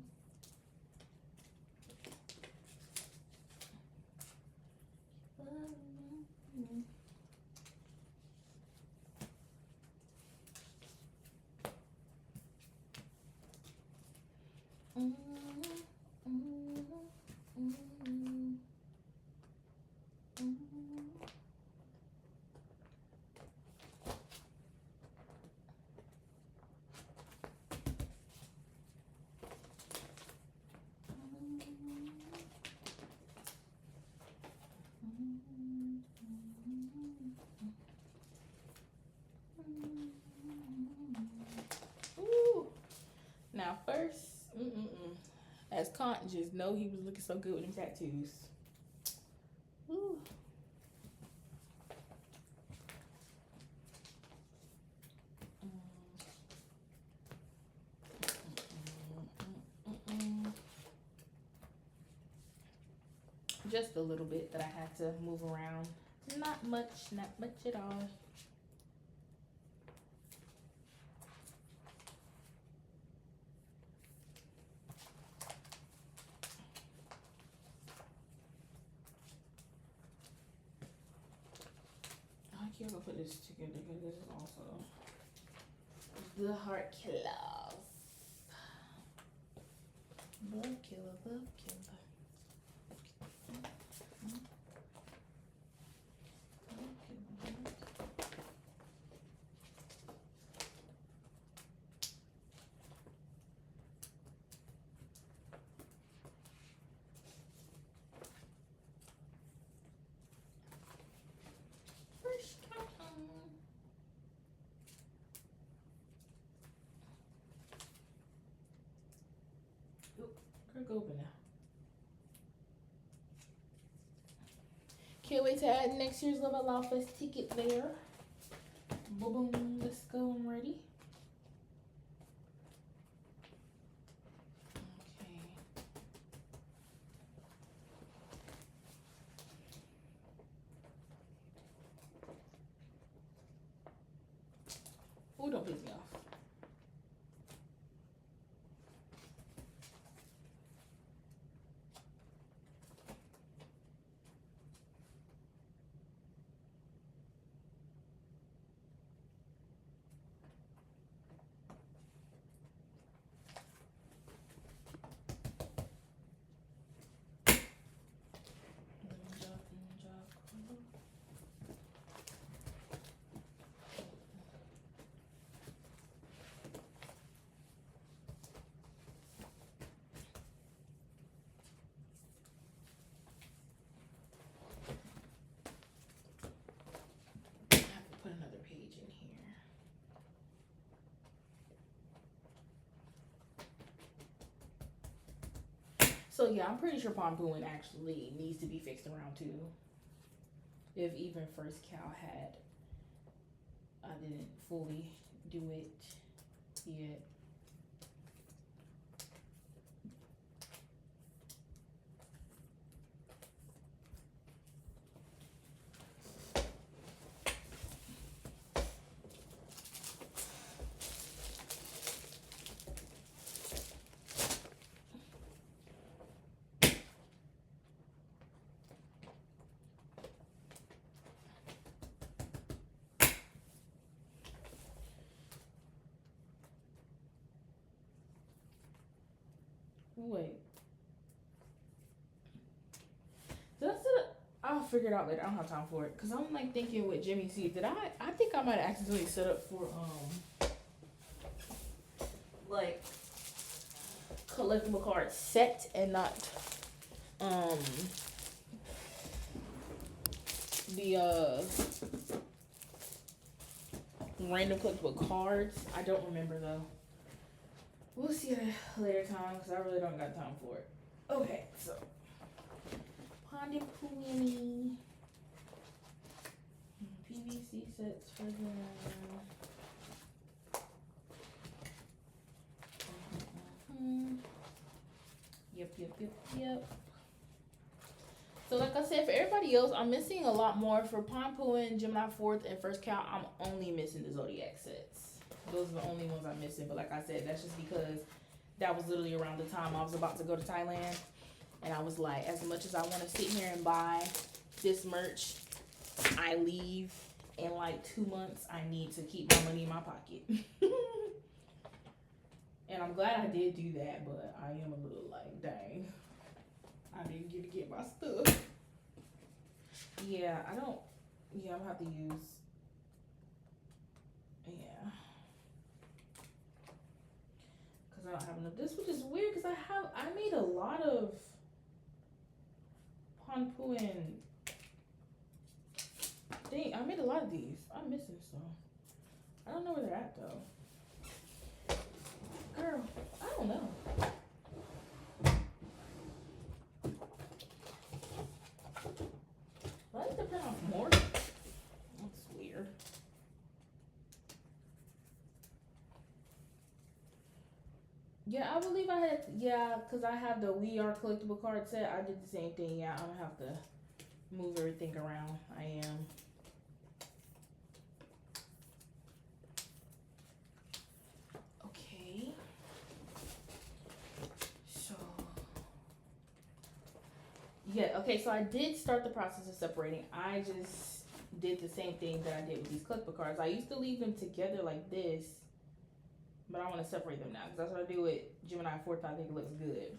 Now first, as Kant just know he was looking so good with them tattoos. Ooh. Just a little bit that I had to move around. Not much at all. I can't go put this together because this is also the heart killer. Love killer. Girl, go open now. Can't wait to add next year's Love Out Loud Fest ticket there. Boom, boom, let's go. I'm ready. Okay. Oh, don't piss me off. Put another page in here. So yeah, I'm pretty sure Pompoon actually needs to be fixed around too. If even First Cow had, I didn't fully do it yet. Wait. Did I set it? I'll figure it out later. I don't have time for it. Cause I'm like thinking with Jimmy C. Did I think I might have accidentally set up for like collectible card set and not the random collectible cards. I don't remember though. We'll see at a later time because I really don't got time for it. Okay, so Pondipuini PVC sets for the Yep. So like I said, for everybody else, I'm missing a lot more. For Pompoon, Gemini 4th, and First Cow, I'm only missing the Zodiac sets. Those are the only ones I'm missing. But like I said, that's just because that was literally around the time I was about to go to Thailand. And I was like, as much as I want to sit here and buy this merch, I leave in like 2 months. I need to keep my money in my pocket. And I'm glad I did do that, but I am a little like, dang, I didn't get to get my stuff. Yeah, I'm gonna have to use, yeah. Cause I don't have enough. This which is weird because I made a lot of Pompoon. Dang, I made a lot of these. I'm missing some. I don't know where they're at though. Girl, I don't know. Why did they print off more? That's weird. Yeah, I believe I had, because I have the We Are collectible card set. I did the same thing. Yeah, I'm going to have to move everything around. I am. Okay. So, yeah, okay, so I did start the process of separating. I just did the same thing that I did with these collectible cards. I used to leave them together like this. But I want to separate them now because that's what I do with Gemini 4th. I think it looks good.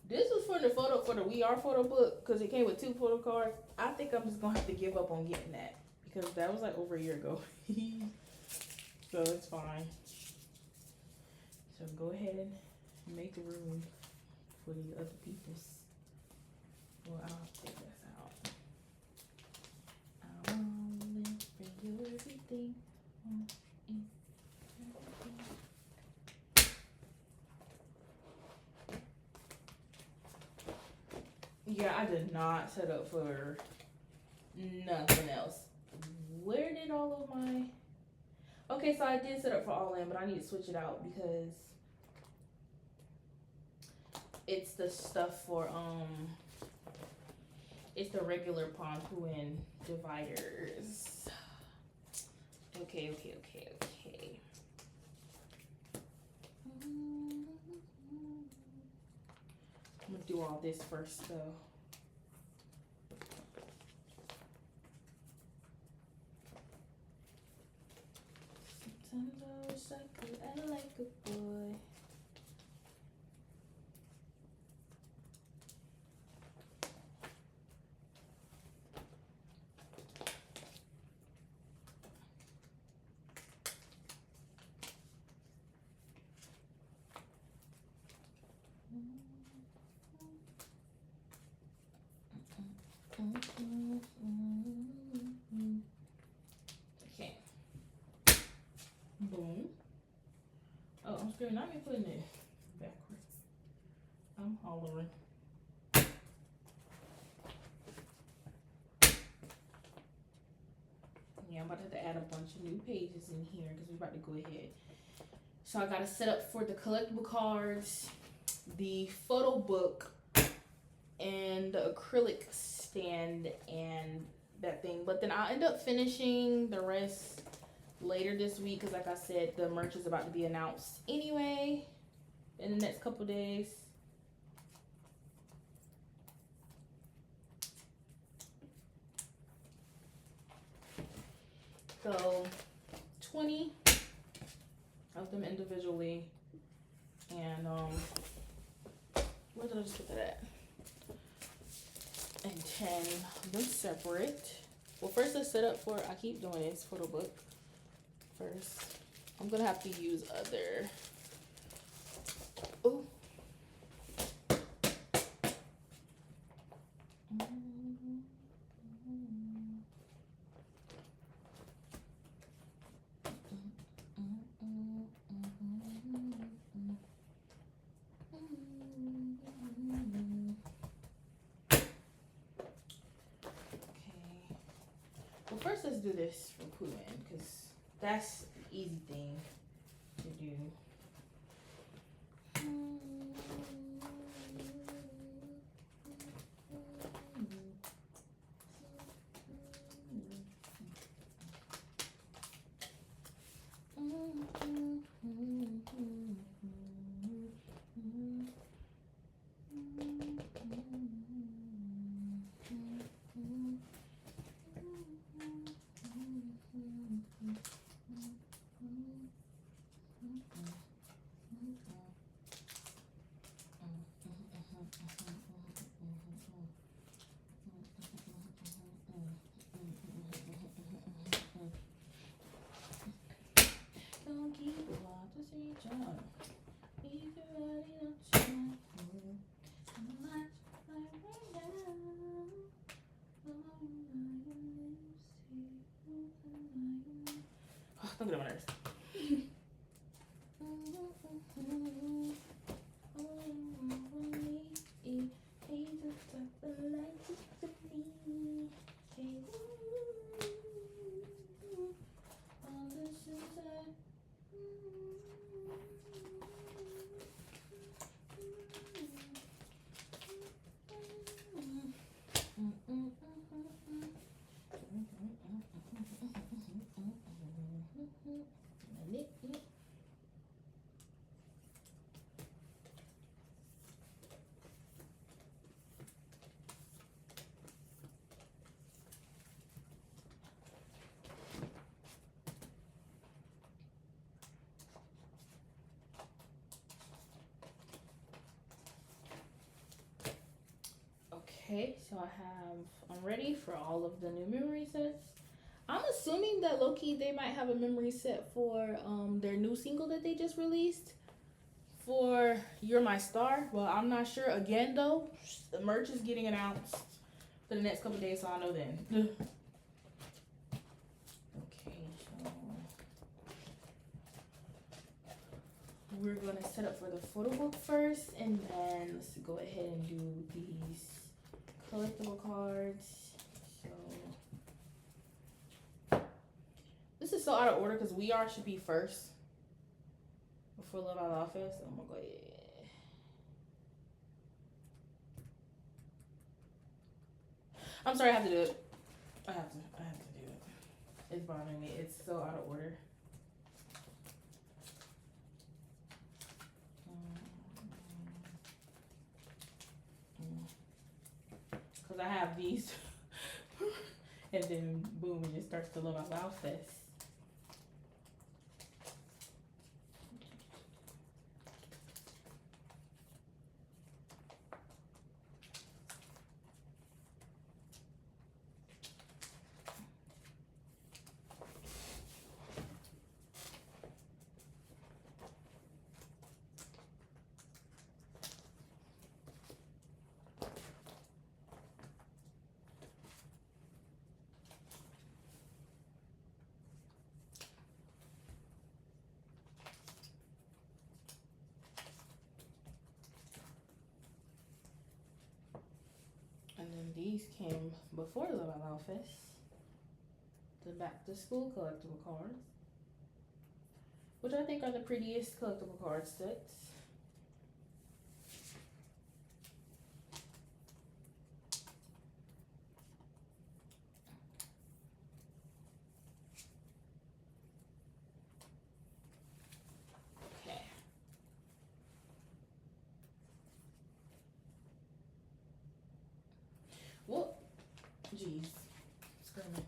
This was for the We Are photo book because it came with 2 photo cards. I think I'm just going to have to give up on getting that because that was like over a year ago. So it's fine. So go ahead and make room for the other people's. Well, I'll take this out. I want to bring you everything. Yeah, I did not set up for nothing else. Where did all of my... Okay, so I did set up for all in, but I need to switch it out because it's the stuff for, it's the regular Ponhuin dividers. Okay. I'm gonna do all this first though. Sometimes I wish I could act like a boy. Okay. Boom. Oh, I'm screaming. Not me putting it backwards. I'm hollering. Yeah, I'm about to have to add a bunch of new pages in here because we're about to go ahead. So I got to set up for the collectible cards, the photo book, and the acrylic stand and that thing. But then I'll end up finishing the rest later this week because, like I said, the merch is about to be announced anyway in the next couple days. So 20 of them individually, and where did I just put that at? And 10 of them separate. Well, first let's set up for, I keep doing this photo book first. I'm gonna have to use other, oh. Well, first let's do this for Puin because that's the easy thing to do. Don't get on my nerves. Okay, so I'm ready for all of the new memory sets. I'm assuming that low-key they might have a memory set for their new single that they just released for You're My Star. Well, I'm not sure. Again, though, the merch is getting announced for the next couple days, so I'll know then. Okay, so we're gonna set up for the photo book first, and then let's go ahead and do these collectible cards. So this is so out of order because We Are should be first before Love Out Loud Fest. I'm gonna go ahead. I'm sorry, I have to do it. I have to do it. It's bothering me. It's so out of order. Because I have these. And then boom, it just starts to Love Out Loud Fest. And then these came before Love Out Loud Fest. The back to school collectible cards, which I think are the prettiest collectible card sets. Okay. Well, geez, screaming.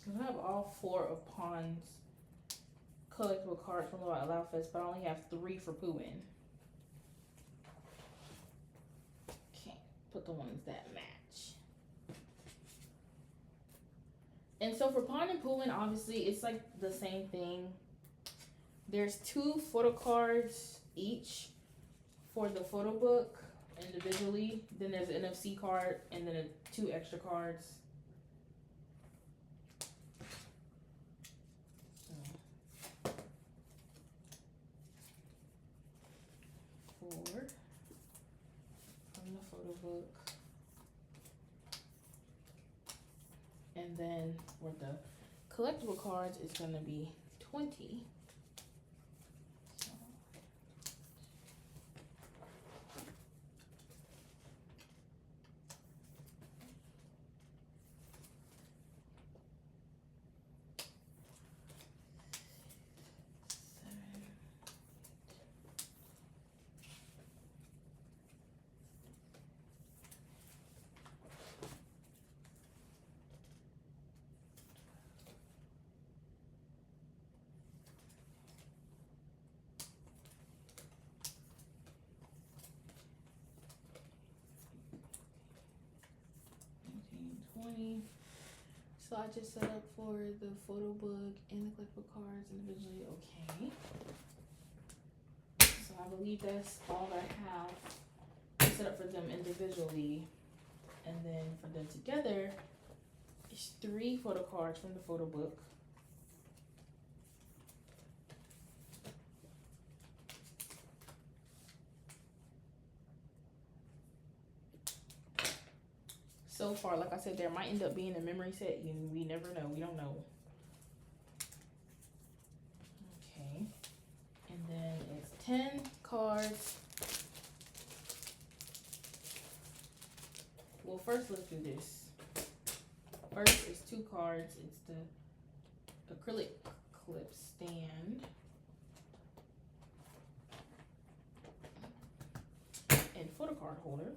I have all 4 of Pawn's collectible cards from Love Out Loud Fest, but I only have 3 for Poohin. Can't put the ones that match. And so for Pawn and Poohin, obviously, it's like the same thing. There's 2 photo cards each for the photo book individually. Then there's an NFC card and then 2 extra cards. From the photo book, and then for the collectible cards it's going to be 20. So. So I just set up for the photo book and the collectible cards individually. Okay. So I believe that's all I have to set up for them individually. And then for them together, it's 3 photo cards from the photo book. So far, like I said, there might end up being a memory set. We never know. We don't know. Okay. And then it's 10 cards. Well, first let's do this. First is 2 cards. It's the acrylic clip stand. And photo card holder.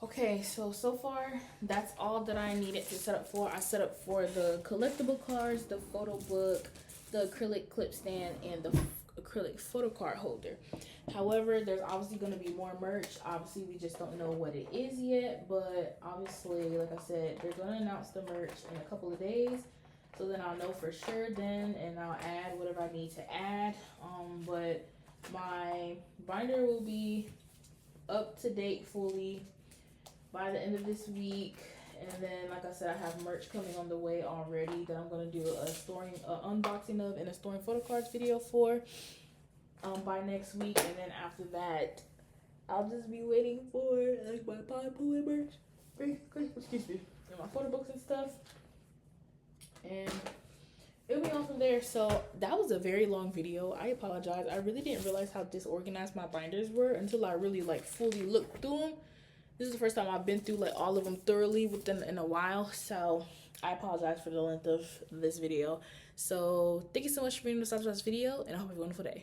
Okay, so far that's all that I needed to set up for. I set up for the collectible cards, the photo book, the acrylic clip stand, and the acrylic photo card holder. However, there's obviously going to be more merch. Obviously, we just don't know what it is yet, but obviously, like I said, they're going to announce the merch in a couple of days. So then I'll know for sure then, and I'll add whatever I need to add. But my binder will be up to date fully by the end of this week. And then, like I said, I have merch coming on the way already that I'm gonna do a unboxing of and a storing photo cards video for by next week. And then after that, I'll just be waiting for like my popular merch, excuse me, and my photo books and stuff. And it'll be on from there. So that was a very long video. I apologize. I really didn't realize how disorganized my binders were until I really like fully looked through them. This is the first time I've been through like all of them thoroughly in a while. So I apologize for the length of this video. So thank you so much for being able to watch this video, and I hope you have a wonderful day.